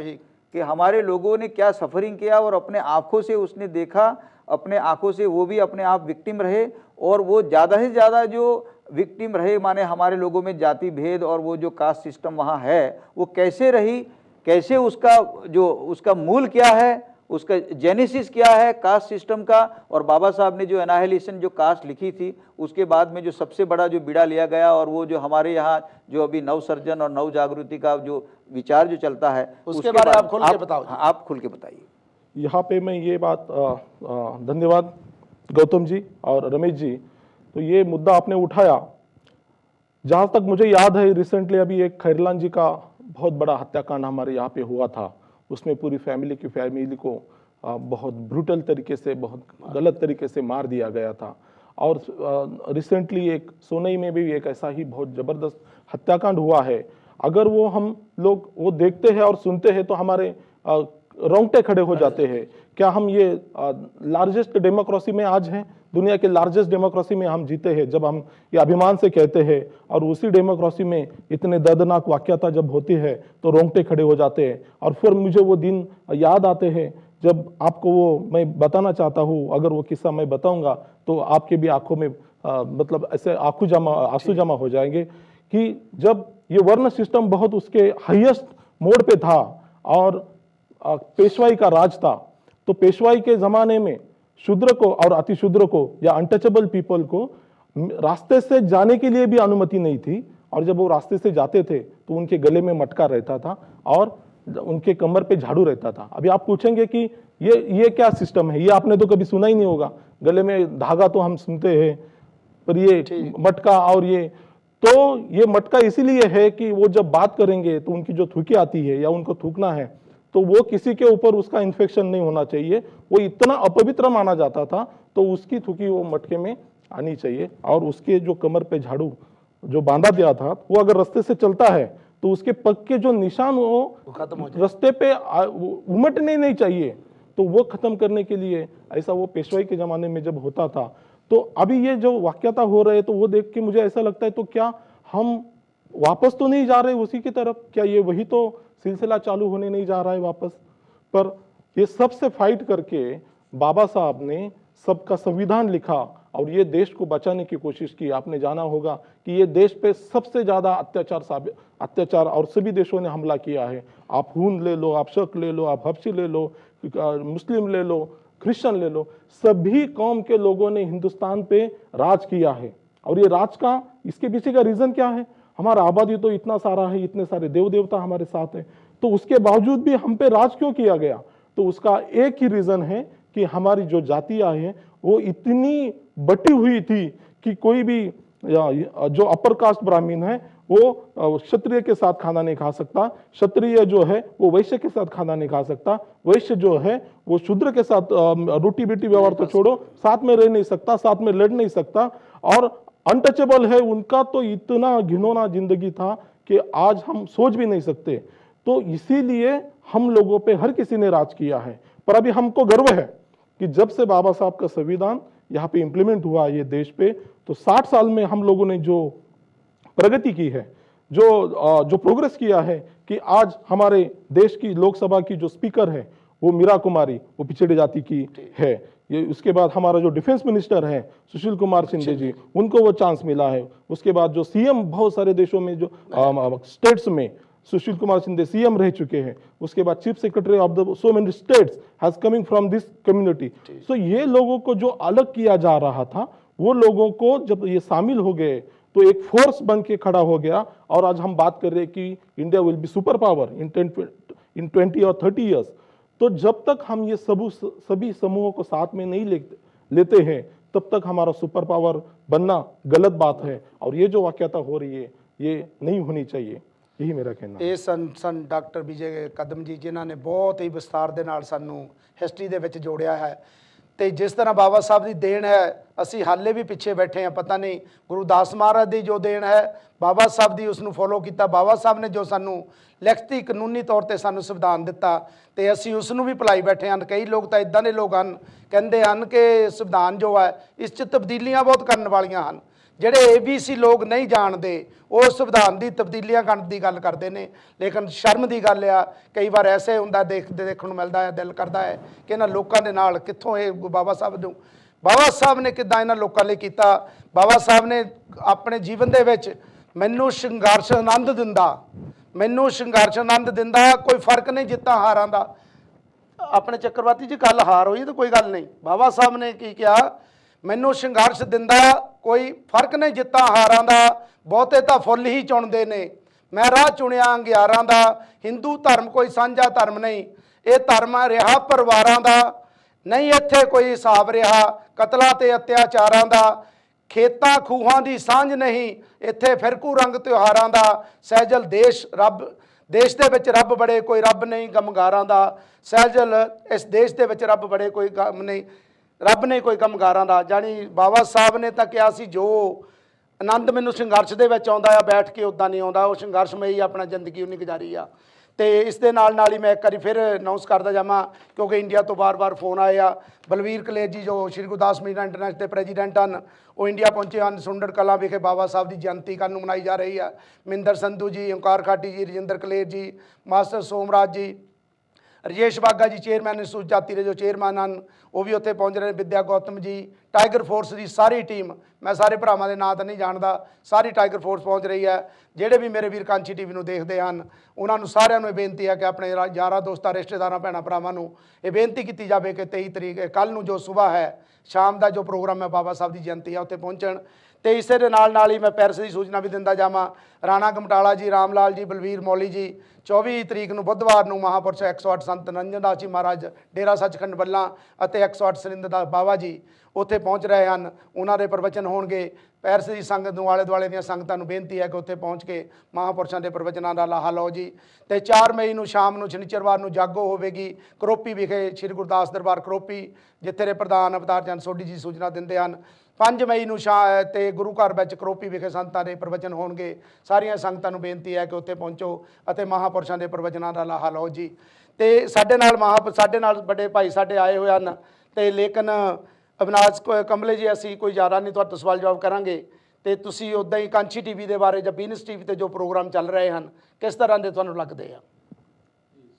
कि हमारे लोगों ने क्या सफरिंग किया और अपने आंखों से उसने देखा, अपने आंखों से वो भी अपने आप विक्टिम रहे, और वो ज़्यादा से ज़्यादा जो विक्टिम रहे, माने हमारे लोगों में जाति भेद और वो जो कास्ट सिस्टम वहाँ है वो कैसे रही, कैसे उसका मूल क्या है, उसका जेनेसिस क्या है कास्ट सिस्टम का। और बाबा साहब ने जो एनाहिलेशन जो कास्ट लिखी थी उसके बाद में जो सबसे बड़ा जो बीड़ा लिया गया, और वो जो हमारे यहाँ जो अभी नव सर्जन और नव जागृति का जो विचार जो चलता है उसके बारे में आप खुल के बताओ। आप खुल के बताइए। यहाँ पे मैं ये बात धन्यवाद गौतम जी और रमेश जी, तो ये मुद्दा आपने उठाया। जहाँ तक मुझे याद है रिसेंटली अभी एक खैरलान जी का बहुत बड़ा हत्याकांड हमारे यहाँ पे हुआ था, उसमें पूरी फैमिली को बहुत ब्रूटल तरीके से, बहुत गलत तरीके से मार दिया गया था। और रिसेंटली एक सोनई में भी एक ऐसा ही बहुत ज़बरदस्त हत्याकांड हुआ है। अगर वो हम लोग वो देखते हैं और सुनते हैं तो हमारे रोंगटे खड़े हो जाते हैं। क्या हम ये लार्जेस्ट डेमोक्रेसी में आज हैं, दुनिया के लार्जेस्ट डेमोक्रेसी में हम जीते हैं, जब हम ये अभिमान से कहते हैं, और उसी डेमोक्रेसी में इतने दर्दनाक वाक़यात जब होती है तो रोंगटे खड़े हो जाते हैं। और फिर मुझे वो दिन याद आते हैं जब आपको वो मैं बताना चाहता हूँ, अगर वो किस्सा मैं बताऊंगा तो आपके भी आंखों में मतलब ऐसे आंसू जमा हो जाएंगे कि जब ये वर्ण सिस्टम बहुत उसके हाईएस्ट मोड पे था और पेशवाई का राज था, तो पेशवाई के जमाने में शूद्र को और अतिशूद्र को या अनटचेबल पीपल को रास्ते से जाने के लिए भी अनुमति नहीं थी। और जब वो रास्ते से जाते थे तो उनके गले में मटका रहता था और उनके कमर पे झाड़ू रहता था। अभी आप पूछेंगे कि ये क्या सिस्टम है, ये आपने तो कभी सुना ही नहीं होगा। गले में धागा तो हम सुनते हैं, पर ये मटका, और ये मटका इसीलिए है कि वो जब बात करेंगे तो उनकी जो थूकी आती है या उनको थूकना है तो वो किसी के ऊपर उसका इन्फेक्शन नहीं होना चाहिए, वो इतना अपवित्र माना जाता था, तो उसकी थूकी वो मटके में आनी चाहिए। और उसके जो कमर पे झाड़ू जो बांधा दिया था, वो अगर रास्ते से चलता है तो उसके पग के जो निशान वो रास्ते पे उमटने नहीं चाहिए, तो वो खत्म करने के लिए ऐसा वो पेशवाई के जमाने में जब होता था। तो अभी ये जो वाक्यता हो रहे तो वो देख के मुझे ऐसा लगता है, तो क्या हम वापस तो नहीं जा रहे उसी की तरफ? क्या ये वही तो सिलसिला चालू होने नहीं जा रहा है वापस? पर ये सबसे फाइट करके बाबा साहब ने सबका संविधान लिखा और ये देश को बचाने की कोशिश की। आपने जाना होगा कि ये देश पे सबसे ज्यादा अत्याचार और सभी देशों ने हमला किया है। आप हून ले लो, आप शक ले लो, आप हबशी ले लो, मुस्लिम ले लो, क्रिश्चियन ले लो, सभी कौम के लोगों ने हिंदुस्तान पे राज किया है। और ये राज का इसके पीछे का रीजन क्या है? हमारा आबादी तो इतना सारा है, इतने सारे देव देवता हमारे साथ हैं, तो उसके बावजूद भी हम पे राज क्यों किया गया? तो उसका एक ही रीजन है कि हमारी जो जातियां हैं वो इतनी बटी हुई थी कि कोई भी जो अपर कास्ट ब्राह्मण है वो क्षत्रिय के साथ खाना नहीं खा सकता, क्षत्रिय जो है वो वैश्य के साथ खाना नहीं खा सकता, वैश्य जो है वो शूद्र के साथ रोटी बेटी व्यवहार तो छोड़ो, साथ में रह नहीं सकता, साथ में लड़ नहीं सकता। और अनटचेबल है उनका तो इतना घिनौना जिंदगी था कि आज हम सोच भी नहीं सकते। तो इसीलिए हम लोगों पे हर किसी ने राज किया है। पर अभी हमको गर्व है कि जब से बाबा साहब का संविधान यहाँ पे इंप्लीमेंट हुआ ये देश पे, तो 60 साल में हम लोगों ने जो प्रगति की है, जो प्रोग्रेस किया है, कि आज हमारे देश की लोकसभा की जो स्पीकर है वो मीरा कुमारी, वो पिछड़ी जाति की है। ये उसके बाद हमारा जो डिफेंस मिनिस्टर है सुशील कुमार शिंदे जी, उनको वो चांस मिला है। उसके बाद जो सीएम बहुत सारे देशों में जो स्टेट्स में सुशील कुमार शिंदे सीएम रह चुके हैं। उसके बाद chief secretary of the so many states has coming from this community. So ये लोगों को जो अलग किया जा रहा था, वो लोगों को जब ये शामिल हो गए तो एक फोर्स बन के खड़ा हो गया। और आज हम बात कर रहे हैं कि India will be super power in 20 और 30 ईयर्स। तो जब तक हम ये सभी समूहों को साथ में नहीं लेते हैं, तब तक हमारा सुपर पावर बनना गलत बात है। और ये जो वाक्यता हो रही है ये नहीं होनी चाहिए, यही मेरा कहना है। ਇਹ ਸਨ ਡਾਕਟਰ ਵਿਜੇ ਕਦਮ ਜੀ, ਜਿਨ੍ਹਾਂ ਨੇ ਬਹੁਤ ਹੀ ਵਿਸਤਾਰ ਦੇ ਨਾਲ ਸਾਨੂੰ ਹਿਸਟਰੀ ਦੇ ਵਿੱਚ ਜੋੜਿਆ ਹੈ। ਤੇ ਜਿਸ ਤਰ੍ਹਾਂ ਬਾਬਾ ਸਾਹਿਬ ਦੀ ਦੇਣ ਹੈ, ਅਸੀਂ ਹਾਲੇ ਵੀ ਪਿੱਛੇ ਬੈਠੇ ਹਾਂ। ਪਤਾ ਨਹੀਂ ਗੁਰੂ ਦਾਸ ਮਹਾਰਾਜ ਦੀ ਜੋ ਦੇਣ ਹੈ, ਬਾਬਾ ਸਾਹਿਬ ਦੀ, ਉਸ ਨੂੰ ਫੋਲੋ ਕੀਤਾ। ਬਾਬਾ ਸਾਹਿਬ ਨੇ ਜੋ ਸਾਨੂੰ ਲਿਖਤੀ ਕਾਨੂੰਨੀ ਤੌਰ ਤੇ ਸਾਨੂੰ ਸੰਵਿਧਾਨ ਦਿੱਤਾ ਤੇ ਅਸੀਂ ਉਸ ਨੂੰ ਵੀ ਭੁਲਾਈ ਬੈਠੇ ਹਨ। ਕਈ ਲੋਕ ਤਾਂ ਇਦਾਂ ਦੇ ਲੋਕ ਹਨ, ਕਹਿੰਦੇ ਹਨ ਕਿ ਸੰਵਿਧਾਨ ਜੋ ਹੈ ਇਸ 'ਚ ਤਬਦੀਲੀਆਂ ਬਹੁਤ ਕਰਨ ਵਾਲੀਆਂ ਹਨ। ਜਿਹੜੇ ABC ਲੋਕ ਨਹੀਂ ਜਾਣਦੇ ਉਹ ਸੰਵਿਧਾਨ ਦੀ ਤਬਦੀਲੀਆਂ ਕਰਨ ਦੀ ਗੱਲ ਕਰਦੇ ਨੇ। ਲੇਕਿਨ ਸ਼ਰਮ ਦੀ ਗੱਲ ਆ, ਕਈ ਵਾਰ ਐਸੇ ਹੁੰਦਾ ਦੇਖਣ ਨੂੰ ਮਿਲਦਾ ਹੈ, ਦਿਲ ਕਰਦਾ ਹੈ ਕਿ ਇਹਨਾਂ ਲੋਕਾਂ ਦੇ ਨਾਲ ਕਿੱਥੋਂ ਇਹ ਬਾਬਾ ਸਾਹਿਬ ਨੂੰ ਬਾਬਾ ਸਾਹਿਬ ਨੇ ਕਿੱਦਾਂ ਇਹਨਾਂ ਲੋਕਾਂ ਲਈ ਕੀਤਾ। ਬਾਬਾ ਸਾਹਿਬ ਨੇ ਆਪਣੇ ਜੀਵਨ ਦੇ ਵਿੱਚ ਮੈਨੂੰ ਸੰਘਰਸ਼ ਆਨੰਦ ਦਿੰਦਾ, ਮੈਨੂੰ ਸੰਘਰਸ਼ ਆਨੰਦ ਦਿੰਦਾ। ਕੋਈ ਫਰਕ ਨਹੀਂ ਜਿੱਤਾਂ ਹਾਰਾਂ ਦਾ। ਆਪਣੇ ਚੱਕਰਵਰਤੀ ਜੀ ਕੱਲ ਹਾਰ ਹੋਈ ਤਾਂ ਕੋਈ ਗੱਲ ਨਹੀਂ, ਬਾਬਾ ਸਾਹਿਬ ਨੇ ਕੀ ਕਿਹਾ, ਮੈਨੂੰ ਸੰਘਰਸ਼ ਦਿੰਦਾ, ਕੋਈ ਫਰਕ ਨਹੀਂ ਜਿੱਤਾਂ ਹਾਰਾਂ ਦਾ, ਬਹੁਤੇ ਤਾਂ ਫੁੱਲ ਹੀ ਚੁਣਦੇ ਨੇ, ਮੈਂ ਰਾਹ ਚੁਣਿਆ ਅੰਗਿਆਰਾਂ ਦਾ। ਹਿੰਦੂ ਧਰਮ ਕੋਈ ਸਾਂਝਾ ਧਰਮ ਨਹੀਂ, ਇਹ ਧਰਮ ਰਿਹਾ ਪਰਿਵਾਰਾਂ ਦਾ, ਨਹੀਂ ਇੱਥੇ ਕੋਈ ਹਿਸਾਬ ਰਿਹਾ ਕਤਲਾਂ ਤੇ ਅਤਿਆਚਾਰਾਂ ਦਾ। ਖੇਤਾਂ ਖੂਹਾਂ ਦੀ ਸਾਂਝ ਨਹੀਂ, ਇੱਥੇ ਫਿਰਕੂ ਰੰਗ ਤਿਉਹਾਰਾਂ ਦਾ। ਸਹਿਜਲ ਦੇਸ਼ ਰੱਬ, ਦੇਸ਼ ਦੇ ਵਿੱਚ ਰੱਬ ਬੜੇ, ਕੋਈ ਰੱਬ ਨਹੀਂ ਗਮਗਾਰਾਂ ਦਾ। ਸਹਿਜਲ ਇਸ ਦੇਸ਼ ਦੇ ਵਿੱਚ ਰੱਬ ਬੜੇ, ਕੋਈ ਗਮ ਨਹੀਂ, ਰੱਬ ਨੇ ਕੋਈ ਗਮਗਾਰਾਂ ਦਾ। ਜਾਣੀ ਬਾਬਾ ਸਾਹਿਬ ਨੇ ਤਾਂ ਕਿਹਾ ਸੀ, ਜੋ ਆਨੰਦ ਮੈਨੂੰ ਸੰਘਰਸ਼ ਦੇ ਵਿੱਚ ਆਉਂਦਾ ਆ, ਬੈਠ ਕੇ ਉੱਦਾਂ ਨਹੀਂ ਆਉਂਦਾ। ਉਹ ਸੰਘਰਸ਼ਮਈ ਆਪਣਾ ਜ਼ਿੰਦਗੀ ਉਹਨੇ ਗੁਜ਼ਾਰੀ ਆ। ਤੇ ਇਸ ਦੇ ਨਾਲ ਨਾਲ ਹੀ ਮੈਂ ਇੱਕ ਵਾਰੀ ਫਿਰ ਅਨਾਉਂਸ ਕਰਦਾ ਜਾਵਾਂ, ਕਿਉਂਕਿ ਇੰਡੀਆ ਤੋਂ ਬਾਰ-ਬਾਰ ਫੋਨ ਆਏ ਆ। ਬਲਵੀਰ ਕਲੇਰ ਜੀ ਜੋ ਸ਼੍ਰੀ ਗੁਰਦਾਸ ਮਿਸ਼ਨ ਇੰਟਰਨੈਸ਼ਨਲ ਦੇ ਪ੍ਰੈਜ਼ੀਡੈਂਟ ਹਨ, ਉਹ ਇੰਡੀਆ ਪਹੁੰਚੇ ਹਨ। ਸੁੰਡੜ ਕਲਾਂ ਵਿਖੇ ਬਾਬਾ ਸਾਹਿਬ ਦੀ ਜਯੰਤੀ ਕੱਲ੍ਹ ਨੂੰ ਮਨਾਈ ਜਾ ਰਹੀ ਆ। ਮਿੰਦਰ ਸੰਧੂ ਜੀ, ਓਂਕਾਰ ਖਾਟੀ ਜੀ, ਰਜਿੰਦਰ ਕਲੇਰ ਜੀ, ਮਾਸਟਰ ਸੋਮਰਾਜ ਜੀ, ਰਜੇਸ਼ ਬਾਗਾ ਜੀ ਚੇਅਰਮੈਨ ਅਨੁਸੂਚਿਤ ਜਾਤੀ ਦੇ ਜੋ ਚੇਅਰਮੈਨ ਹਨ, ਉਹ ਵੀ ਉੱਥੇ ਪਹੁੰਚ ਰਹੇ ਨੇ। ਵਿਦਿਆ ਗੌਤਮ ਜੀ, ਟਾਈਗਰ ਫੋਰਸ ਦੀ ਸਾਰੀ ਟੀਮ, ਮੈਂ ਸਾਰੇ ਭਰਾਵਾਂ ਦੇ ਨਾਂ ਤਾਂ ਨਹੀਂ ਜਾਣਦਾ, ਸਾਰੀ ਟਾਈਗਰ ਫੋਰਸ ਪਹੁੰਚ ਰਹੀ ਹੈ। ਜਿਹੜੇ ਵੀ ਮੇਰੇ ਵੀਰ ਕਾਂਚੀ ਟੀਵੀ ਨੂੰ ਦੇਖਦੇ ਹਨ, ਉਹਨਾਂ ਨੂੰ ਸਾਰਿਆਂ ਨੂੰ ਇਹ ਬੇਨਤੀ ਹੈ ਕਿ ਆਪਣੇ ਯਾਰਾਂ ਦੋਸਤਾਂ ਰਿਸ਼ਤੇਦਾਰਾਂ ਭੈਣਾਂ ਭਰਾਵਾਂ ਨੂੰ ਇਹ ਬੇਨਤੀ ਕੀਤੀ ਜਾਵੇ ਕਿ 23 ਤਰੀਕ ਕੱਲ੍ਹ ਨੂੰ ਜੋ ਸੁਬਾਹ ਹੈ, ਸ਼ਾਮ ਦਾ ਜੋ ਪ੍ਰੋਗਰਾਮ ਹੈ ਬਾਬਾ ਸਾਹਿਬ ਦੀ ਜਯੰਤੀ ਆ, ਉੱਥੇ ਪਹੁੰਚਣ। ਤੇ ਇਸੇ ਦੇ ਨਾਲ ਹੀ ਮੈਂ ਪੈਰਿਸ ਦੀ ਸੂਚਨਾ ਵੀ ਦਿੰਦਾ ਜਾਵਾਂ। ਰਾਣਾ ਗਮਟਾਲਾ ਜੀ, ਰਾਮ ਲਾਲ ਜੀ, ਬਲਵੀਰ ਮੌਲੀ ਜੀ 24 ਤਰੀਕ ਨੂੰ ਬੁੱਧਵਾਰ ਨੂੰ ਮਹਾਂਪੁਰਸ਼ 108 ਸੰਤ ਨਿਰੰਜਨ ਦਾਸ ਜੀ ਮਹਾਰਾਜ ਡੇਰਾ ਸੱਚਖੰਡ ਬੱਲਾ ਅਤੇ 108 ਸਰਿੰਦਰ ਦਾਸ ਬਾਬਾ ਜੀ ਉੱਥੇ ਪਹੁੰਚ ਰਹੇ ਹਨ। ਉਹਨਾਂ ਦੇ ਪ੍ਰਵਚਨ ਹੋਣਗੇ। ਪੈਰਿਸ ਦੀ ਸੰਗਤ ਨੂੰ, ਆਲੇ ਦੁਆਲੇ ਦੀਆਂ ਸੰਗਤਾਂ ਨੂੰ ਬੇਨਤੀ ਹੈ ਕਿ ਉੱਥੇ ਪਹੁੰਚ ਕੇ ਮਹਾਂਪੁਰਸ਼ਾਂ ਦੇ ਪ੍ਰਵਚਨਾਂ ਦਾ ਲਾਹਾ ਲਓ ਜੀ। ਤੇ 4 ਮਈ ਨੂੰ ਸ਼ਾਮ ਨੂੰ ਸ਼ਨੀਚਰਵਾਰ ਨੂੰ ਜਾਗੋ ਹੋਵੇਗੀ ਕਰੋਪੀ ਵਿਖੇ, ਸ਼੍ਰੀ ਗੁਰਦਾਸ ਦਰਬਾਰ ਕਰੋਪੀ, ਜਿੱਥੇ ਦੇ ਪ੍ਰਧਾਨ ਅਵਤਾਰ ਚੰਦ ਸੋਢੀ ਜੀ ਸੂਚਨਾ ਦਿੰਦੇ ਹਨ। 5 ਮਈ ਨੂੰ ਤੇ ਗੁਰੂ ਘਰ ਵਿੱਚ ਕਰੋਪੀ ਵਿਖੇ ਸੰਤਾਂ ਦੇ ਪ੍ਰਵਚਨ ਹੋਣਗੇ। ਸਾਰੀਆਂ ਸੰਗਤਾਂ ਨੂੰ ਬੇਨਤੀ ਹੈ ਕਿ ਉੱਥੇ ਪਹੁੰਚੋ ਅਤੇ ਮਹਾਂਪੁਰਸ਼ਾਂ ਦੇ ਪ੍ਰਵਚਨਾਂ ਦਾ ਲਾਹਾ ਲਓ ਜੀ। ਤੇ ਸਾਡੇ ਨਾਲ ਵੱਡੇ ਭਾਈ ਸਾਡੇ ਆਏ ਹੋਏ ਹਨ। ਤੇ ਲੇਕਿਨ ਅਵਿਨਾਸ਼ ਕੰਬਲੇ ਜੀ, ਅਸੀਂ ਕੋਈ ਜ਼ਿਆਦਾ ਨਹੀਂ ਤੁਹਾਡੇ ਤੋਂ ਸਵਾਲ ਜਵਾਬ ਕਰਾਂਗੇ। ਤੇ ਤੁਸੀਂ ਉੱਦਾਂ ਹੀ ਕਾਂਚੀ ਟੀਵੀ ਦੇ ਬਾਰੇ ਜਾਂ ਬਿਜ਼ਨਸ ਟੀਵੀ ਤੇ ਜੋ ਪ੍ਰੋਗਰਾਮ ਚੱਲ ਰਹੇ ਹਨ, ਕਿਸ ਤਰ੍ਹਾਂ ਦੇ ਤੁਹਾਨੂੰ ਲੱਗਦੇ ਆ?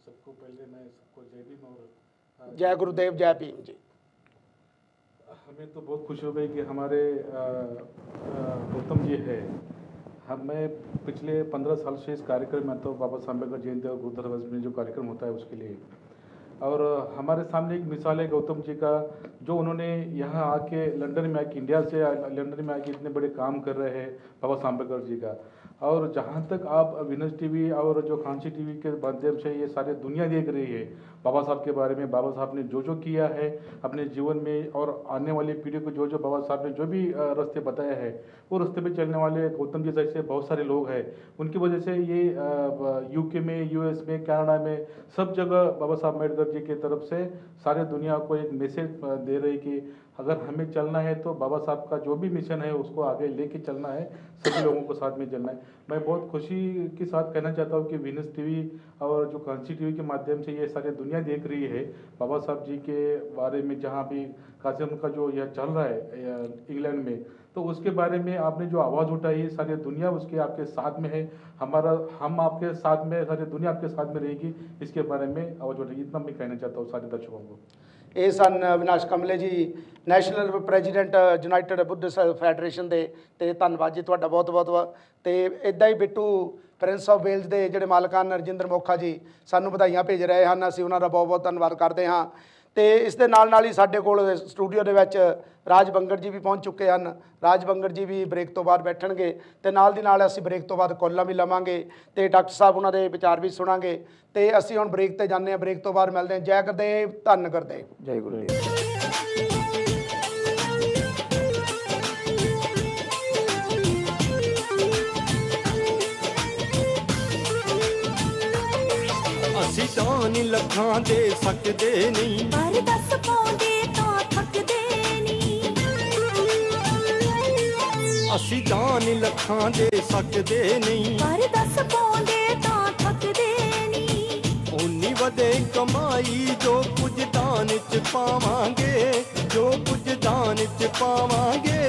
सबको पहले मैं सबको जय भीम और जय गुरुदेव, जय भीम जी। हमें तो बहुत खुशी हो गई कि हमारे गौतम जी है। मैं पिछले 15 साल से इस कार्यक्रम में, तो बाबा साहब अम्बेडकर जयंती और गुरुद्वारा में जो कार्यक्रम होता है उसके लिए, और हमारे सामने एक मिसाल है गौतम जी का, जो उन्होंने यहाँ आके लंदन में आके, इंडिया से लंदन में आके इतने बड़े काम कर रहे हैं बाबा साहब अम्बेडकर जी का। और जहाँ तक आप विनस टीवी और जो कांची टीवी के माध्यम से ये सारी दुनिया देख रही है बाबा साहब के बारे में, बाबा साहब ने जो किया है अपने जीवन में, और आने वाली पीढ़ी को जो बाबा साहब ने जो भी रास्ते बताया है, वो रास्ते पे चलने वाले गौतम जी जैसे बहुत सारे लोग हैं। उनकी वजह से ये यूके में, यूएस में, कनाडा में, सब जगह बाबा साहब अम्बेडकर जी की तरफ से सारे दुनिया को एक मैसेज दे रहे कि अगर हमें चलना है तो बाबा साहब का जो भी मिशन है उसको आगे लेके चलना है, सभी लोगों को साथ में चलना है। मैं बहुत खुशी के साथ कहना चाहता हूँ कि विनस टीवी और जो कांची टीवी के माध्यम से ये सारी दुनिया देख रही है बाबा साहब जी के बारे में। जहाँ भी कासिम का जो यह चल रहा है इंग्लैंड में, तो उसके बारे में आपने जो आवाज़ उठाई है, सारी दुनिया उसके आपके साथ में है। हम आपके साथ में, सारी दुनिया आपके साथ में रहेगी, इसके बारे में आवाज़ उठाएगी। इतना मैं कहना चाहता हूँ सारे दर्शकों को। ਇਹ ਸਨ ਅਵਿਨਾਸ਼ ਕਮਲੇ ਜੀ, national president United Buddhist federation ਦੇ। ਤੇ ਧੰਨਵਾਦ ਜੀ ਤੁਹਾਡਾ ਬਹੁਤ ਬਹੁਤ। ਤੇ ਇੱਦਾਂ ਹੀ ਬਿੱਟੂ ਪ੍ਰਿੰਸ ਆਫ ਵੇਲਜ਼ ਦੇ ਜਿਹੜੇ ਮਾਲਕ ਹਨ ਰਜਿੰਦਰ ਮੋਖਾ ਜੀ ਸਾਨੂੰ ਵਧਾਈਆਂ ਭੇਜ ਰਹੇ ਹਨ, ਅਸੀਂ ਉਹਨਾਂ ਦਾ ਬਹੁਤ ਬਹੁਤ ਧੰਨਵਾਦ ਕਰਦੇ ਹਾਂ। ਤੇ ਇਸ ਦੇ ਨਾਲ ਹੀ ਸਾਡੇ ਕੋਲ ਸਟੂਡੀਓ ਦੇ ਵਿੱਚ ਰਾਜ ਬੰਗੜ ਜੀ ਵੀ ਪਹੁੰਚ ਚੁੱਕੇ ਹਨ। ਰਾਜ ਬੰਗੜ ਜੀ ਵੀ ਬ੍ਰੇਕ ਤੋਂ ਬਾਅਦ ਬੈਠਣਗੇ ਤੇ ਨਾਲ ਦੀ ਨਾਲ ਅਸੀਂ ਬ੍ਰੇਕ ਤੋਂ ਬਾਅਦ ਕਾਲਾਂ ਵੀ ਲਵਾਂਗੇ ਤੇ ਡਾਕਟਰ ਸਾਹਿਬ ਉਹਨਾਂ ਦੇ ਵਿਚਾਰ ਵੀ ਸੁਣਾਂਗੇ। ਤੇ ਅਸੀਂ ਹੁਣ ਬ੍ਰੇਕ ਤੇ ਜਾਂਦੇ ਹਾਂ, ਬ੍ਰੇਕ ਤੋਂ ਬਾਅਦ ਮਿਲਦੇ ਹਾਂ। ਜੈ ਗੁਰਦੇਵ, ਧੰਨ ਗੁਰਦੇਵ, जय गुरुदेव। ਅਸੀਂ ਤਾਂ ਨੀ ਲੱਖਾਂ ਦੇ ਸਕਦੇ ਨਹੀਂ, ਪਰ ਦੱਸ ਪਾਉਂਦੇ ਤਾਂ ਥੱਕਦੇ ਨਹੀਂ। ਅਸੀਂ ਤਾਂ ਨੀ ਲੱਖਾਂ ਦੇ ਸਕਦੇ ਨਹੀਂ, ਪਰ ਦੱਸ ਪਾਉਂਦੇ ਤਾਂ ਥੱਕਦੇ ਨਹੀਂ। ਉਨੀ ਵਧੇ ਕਮਾਈ ਜੋ ਕੁਝ ਦਾਨ ਚ ਪਾਵਾਂਗੇ, ਜੋ ਕੁਝ ਦਾਨ ਚ ਪਾਵਾਂਗੇ।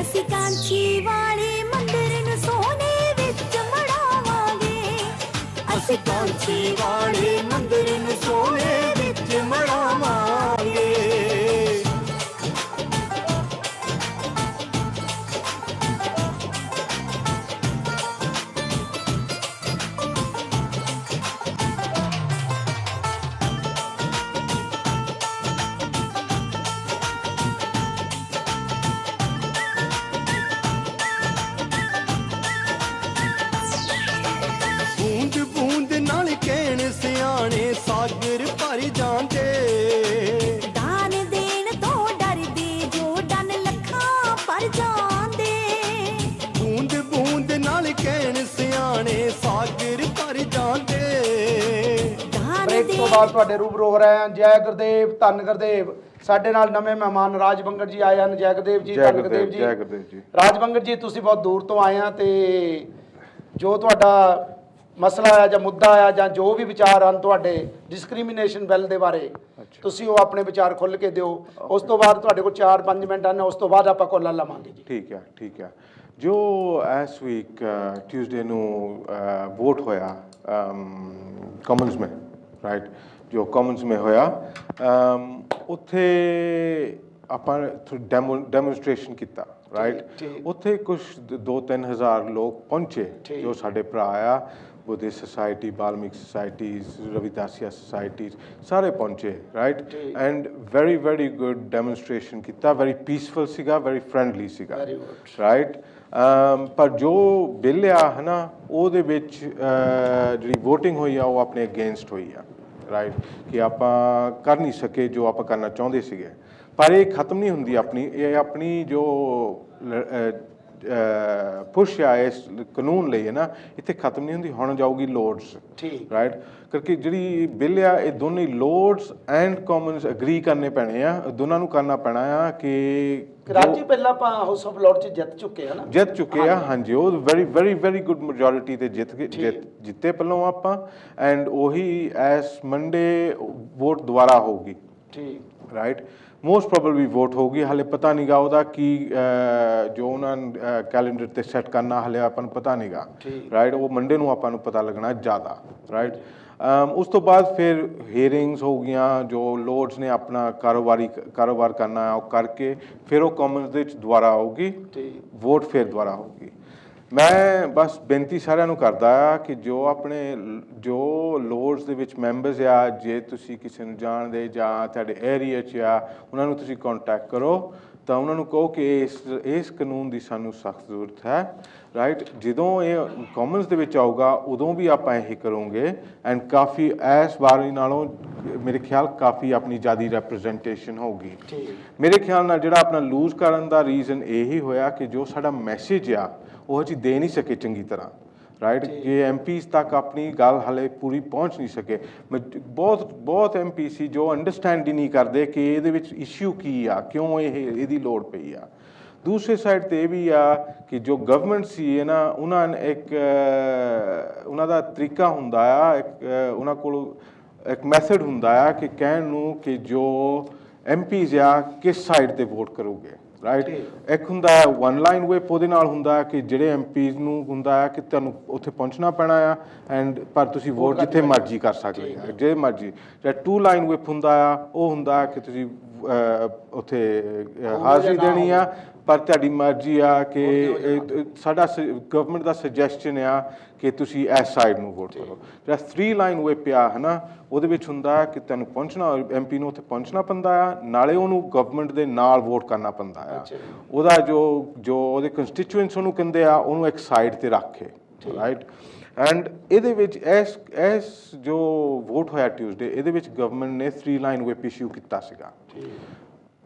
ਅਸੀਂ ਕਾਂਚੀ ਵਾਲੇ ਮੰਦਿਰ ਨੂੰ ਸੋਨੇ ਵਿੱਚ ਮੜਾਵਾਂਗੇ। ਅਸੀਂ ਕਾਂਚੀ ਵਾਲੇ ਮੰਦਿਰ ਨੂੰ ਸੋਨੇ ਵਿੱਚ ਮੜਾਵਾਂਗੇ। ਇਸ ਤੋਂ ਬਾਅਦ ਤੁਹਾਡੇ ਰੂਬਰੂ ਹੋ ਰਹੇ ਹਾਂ। ਜੈ ਗੁਰਦੇਵ, ਧੰਨ ਗੁਰਦੇਵ। ਸਾਡੇ ਨਾਲ ਨਵੇਂ ਮਹਿਮਾਨ ਰਾਜ ਬੰਗੜ ਜੀ ਆਏ ਹਨ। ਜੈ ਗੁਰਦੇਵ ਜੀ, ਧੰਨ ਗੁਰਦੇਵ ਜੀ। ਜੈ ਗੁਰਦੇਵ ਜੀ। ਰਾਜ ਬੰਗੜ ਜੀ, ਤੁਸੀਂ ਬਹੁਤ ਦੂਰ ਤੋਂ ਆਏ ਆ ਤੇ ਜੋ ਤੁਹਾਡਾ ਮਸਲਾ ਆ ਜਾਂ ਮੁੱਦਾ ਆ ਜਾਂ ਜੋ ਵੀ ਵਿਚਾਰ ਹਨ ਤੁਹਾਡੇ ਡਿਸਕ੍ਰਿਮੀਨੇਸ਼ਨ ਬਿੱਲ ਦੇ ਬਾਰੇ, ਤੁਸੀਂ ਉਹ ਆਪਣੇ ਵਿਚਾਰ ਖੁੱਲ੍ਹ ਕੇ ਦਿਓ। ਉਸ ਤੋਂ ਬਾਅਦ ਤੁਹਾਡੇ ਕੋਲ 4-5 ਮਿੰਟ ਹਨ, ਉਸ ਤੋਂ ਬਾਅਦ ਆਪਾਂ ਕੋਲਾਂ ਲਵਾਂਗੇ ਜੀ। ਠੀਕ ਹੈ। ਜੋ ਇਸ ਵੀਕ ਟਿਊਜ਼ਡੇ ਨੂੰ ਵੋਟ ਹੋਇਆ ਕਾਮਨਸ में, ਰਾਈਟ, ਜੋ ਕਾਮਨਸ में ਹੋਇਆ, ਉੱਥੇ ਆਪਾਂ ਡੈਮੋਨਸਟ੍ਰੇਸ਼ਨ ਕੀਤਾ, ਰਾਈਟ। ਉੱਥੇ ਕੁਝ 2-3 ਹਜ਼ਾਰ ਲੋਕ ਪਹੁੰਚੇ ਜੋ ਸਾਡੇ ਭਰਾ ਆ, Buddhist society, Balmiki societies, Ravidassia societies, सारे पहुंचे, right. And very good demonstration किया, वेरी पीसफुल सीगा, वेरी फ्रेंडली सीगा, राइट। पर जो बिल आ है ना, ਉਹਦੇ ਵਿੱਚ ਜਿਹੜੀ ਵੋਟਿੰਗ ਹੋਈ ਆ ਉਹ ਆਪਣੇ ਅਗੇਂਸਟ ਹੋਈ ਆ, ਰਾਈਟ, ਕਿ ਆਪਾਂ ਕਰ ਨਹੀਂ ਸਕੇ ਜੋ ਆਪਾਂ ਕਰਨਾ ਚਾਹੁੰਦੇ ਸੀਗੇ। ਪਰ ਇਹ ਖਤਮ ਨਹੀਂ ਹੁੰਦੀ ਆਪਣੀ, ਇਹ ਆਪਣੀ ਜੋ पुश आ इस कानून ਲਈ है ना, इतने खत्म नहीं होंगी। हुण जाऊगी लॉर्ड्स, राइट, करके जी बिल आ ये दोनों लॉर्ड्स एंड कॉमन्स अग्री करने पैने आ, दोनों नूं करना पैना आ कि ਰਾਜੀ ਪਹਿਲਾਂ ਆਪਾਂ ਹਾਊਸ ਆਫ ਲॉर्ड 'ਚ ਜਿੱਤ ਚੁੱਕੇ ਆ ਨਾ, ਜਿੱਤ ਚੁੱਕੇ ਆ, ਹਾਂਜੀ। ਉਹ ਵੈਰੀ ਗੁੱਡ ਮੈਜੋਰਿਟੀ ਤੇ ਜਿੱਤੇ ਪਹਿਲੋਂ ਆਪਾਂ, ਐਂਡ ਉਹੀ ਐਸ ਮੰਡੇ ਵੋਟ ਦੁਬਾਰਾ ਹੋਊਗੀ, ਠੀਕ, ਰਾਈਟ। ਮੋਸਟ ਪ੍ਰੋਬੇਬਲੀ ਵੋਟ ਹੋਊਗੀ, ਹਾਲੇ ਪਤਾ ਨਹੀਂ ਗਾ ਉਹਦਾ ਕੀ ਜੋ ਉਹਨਾਂ ਕੈਲੰਡਰ ਤੇ ਸੈੱਟ ਕਰਨਾ, ਹਾਲੇ ਆਪਾਂ ਨੂੰ ਪਤਾ ਨਹੀਂ ਗਾ, ਰਾਈਟ। ਉਹ ਮੰਡੇ ਨੂੰ ਆਪਾਂ ਨੂੰ ਪਤਾ ਲੱਗਣਾ ਜ਼ਿਆਦਾ, ਰਾਈਟ। ਉਸ ਤੋਂ ਬਾਅਦ ਫਿਰ ਹੀਅਰਿੰਗਸ ਹੋ ਗਈਆਂ, ਜੋ ਲੋਰਡਸ ਨੇ ਆਪਣਾ ਕਾਰੋਬਾਰ ਕਰਨਾ ਉਹ ਕਰਕੇ ਫਿਰ ਉਹ ਕਾਮਨਸ ਦੇ ਵਿੱਚ ਦੁਬਾਰਾ ਆਊਗੀ ਵੋਟ, ਫਿਰ ਦੁਬਾਰਾ ਹੋਊਗੀ। ਮੈਂ ਬਸ ਬੇਨਤੀ ਸਾਰਿਆਂ ਨੂੰ ਕਰਦਾ ਆ ਕਿ ਜੋ ਲੋਰਡਸ ਦੇ ਵਿੱਚ ਮੈਂਬਰਸ ਆ, ਜੇ ਤੁਸੀਂ ਕਿਸੇ ਨੂੰ ਜਾਣਦੇ ਜਾਂ ਤੁਹਾਡੇ ਏਰੀਆ 'ਚ ਆ, ਉਹਨਾਂ ਨੂੰ ਤੁਸੀਂ ਕੰਟੈਕਟ ਕਰੋ ਤਾਂ ਉਹਨਾਂ ਨੂੰ ਕਹੋ ਕਿ ਇਸ ਕਾਨੂੰਨ ਦੀ ਸਾਨੂੰ ਸਖਤ ਜ਼ਰੂਰਤ ਹੈ, ਰਾਈਟ। ਜਦੋਂ ਇਹ ਕਾਮਨਸ ਦੇ ਵਿੱਚ ਆਊਗਾ ਉਦੋਂ ਵੀ ਆਪਾਂ ਇਹ ਕਰੋਗੇ, ਐਂਡ ਕਾਫੀ ਇਸ ਵਾਰੀ ਨਾਲੋਂ ਮੇਰੇ ਖਿਆਲ ਕਾਫੀ ਆਪਣੀ ਜ਼ਿਆਦਾ ਰੈਪਰੈਜ਼ੈਂਟੇਸ਼ਨ ਹੋਊਗੀ। ਮੇਰੇ ਖਿਆਲ ਨਾਲ ਜਿਹੜਾ ਆਪਣਾ ਲੂਜ਼ ਕਰਨ ਦਾ ਰੀਜ਼ਨ ਇਹੀ ਹੋਇਆ ਕਿ ਜੋ ਸਾਡਾ ਮੈਸੇਜ ਆ ਉਹ ਅਸੀਂ ਦੇ ਨਹੀਂ ਸਕੇ ਚੰਗੀ ਤਰ੍ਹਾਂ, ਰਾਈਟ, ਕਿ ਐਮਪੀਜ਼ ਤੱਕ ਆਪਣੀ ਗੱਲ ਹਾਲੇ ਪੂਰੀ ਪਹੁੰਚ ਨਹੀਂ ਸਕੇ। ਬਹੁਤ ਐਮਪੀ ਸੀ ਜੋ ਅੰਡਰਸਟੈਂਡ ਹੀ ਨਹੀਂ ਕਰਦੇ ਕਿ ਇਹਦੇ ਵਿੱਚ ਇਸ਼ੂ ਕੀ ਆ, ਕਿਉਂ ਇਹਦੀ ਲੋੜ ਪਈ ਆ। ਦੂਸਰੇ ਸਾਈਡ 'ਤੇ ਇਹ ਵੀ ਆ ਕਿ ਜੋ ਗਵਰਨਮੈਂਟ ਸੀ ਹੈ ਨਾ, ਉਹਨਾਂ ਦਾ ਤਰੀਕਾ ਹੁੰਦਾ ਆ, ਉਹਨਾਂ ਕੋਲ ਇੱਕ ਮੈਥਡ ਹੁੰਦਾ ਆ ਕਿ ਕਹਿਣ ਨੂੰ ਕਿ ਜੋ ਐਮਪੀਜ਼ ਆ ਕਿਸ ਸਾਈਡ 'ਤੇ ਵੋਟ ਕਰੋਗੇ, ਰਾਈਟ। ਇੱਕ ਹੁੰਦਾ ਹੈ ਵਨ ਲਾਈਨ whip, ਉਹਦੇ ਨਾਲ ਹੁੰਦਾ ਕਿ ਜਿਹੜੇ ਐਮਪੀਜ਼ ਨੂੰ ਹੁੰਦਾ ਹੈ ਕਿ ਤੁਹਾਨੂੰ ਉੱਥੇ ਪਹੁੰਚਣਾ ਪੈਣਾ ਆ, ਐਂਡ ਪਰ ਤੁਸੀਂ ਵੋਟ ਜਿੱਥੇ ਮਰਜ਼ੀ ਕਰ ਸਕਦੇ ਆ, ਜੇ ਮਰਜ਼ੀ। ਜਿਹੜਾ 2 ਲਾਈਨ whip ਹੁੰਦਾ ਆ, ਉਹ ਹੁੰਦਾ ਕਿ ਤੁਸੀਂ ਉੱਥੇ ਹਾਜ਼ਰੀ ਦੇਣੀ ਆ, ਪਰ ਤੁਹਾਡੀ ਮਰਜ਼ੀ ਆ ਕਿ ਸਾਡਾ ਗਵਰਨਮੈਂਟ ਦਾ ਸੁਜੈਸ਼ਨ ਆ ਕਿ ਤੁਸੀਂ ਇਸ ਸਾਈਡ ਨੂੰ ਵੋਟ ਕਰੋ। ਜਿਹੜਾ 3 ਲਾਈਨ whip ਆ ਹੈ ਨਾ, ਉਹਦੇ ਵਿੱਚ ਹੁੰਦਾ ਕਿ ਤੁਹਾਨੂੰ ਪਹੁੰਚਣਾ, ਐਮਪੀ ਨੂੰ ਉੱਥੇ ਪਹੁੰਚਣਾ ਪੈਂਦਾ ਆ, ਨਾਲੇ ਉਹਨੂੰ ਗਵਰਨਮੈਂਟ ਦੇ ਨਾਲ ਵੋਟ ਕਰਨਾ ਪੈਂਦਾ ਆ। ਉਹਦਾ ਜੋ ਉਹਦੇ ਕੰਸਟੀਚੂਐਂਟਸ ਉਹਨੂੰ ਕਹਿੰਦੇ ਆ, ਉਹਨੂੰ ਇੱਕ ਸਾਈਡ 'ਤੇ ਰੱਖੇ, ਰਾਈਟ। ਐਂਡ ਇਹਦੇ ਵਿੱਚ ਇਸ ਜੋ ਵੋਟ ਹੋਇਆ ਟਿਊਜ਼ਡੇ, ਇਹਦੇ ਵਿੱਚ ਗਵਰਨਮੈਂਟ ਨੇ 3 ਲਾਈਨ whip ਇਸ਼ੂ ਕੀਤਾ ਸੀਗਾ।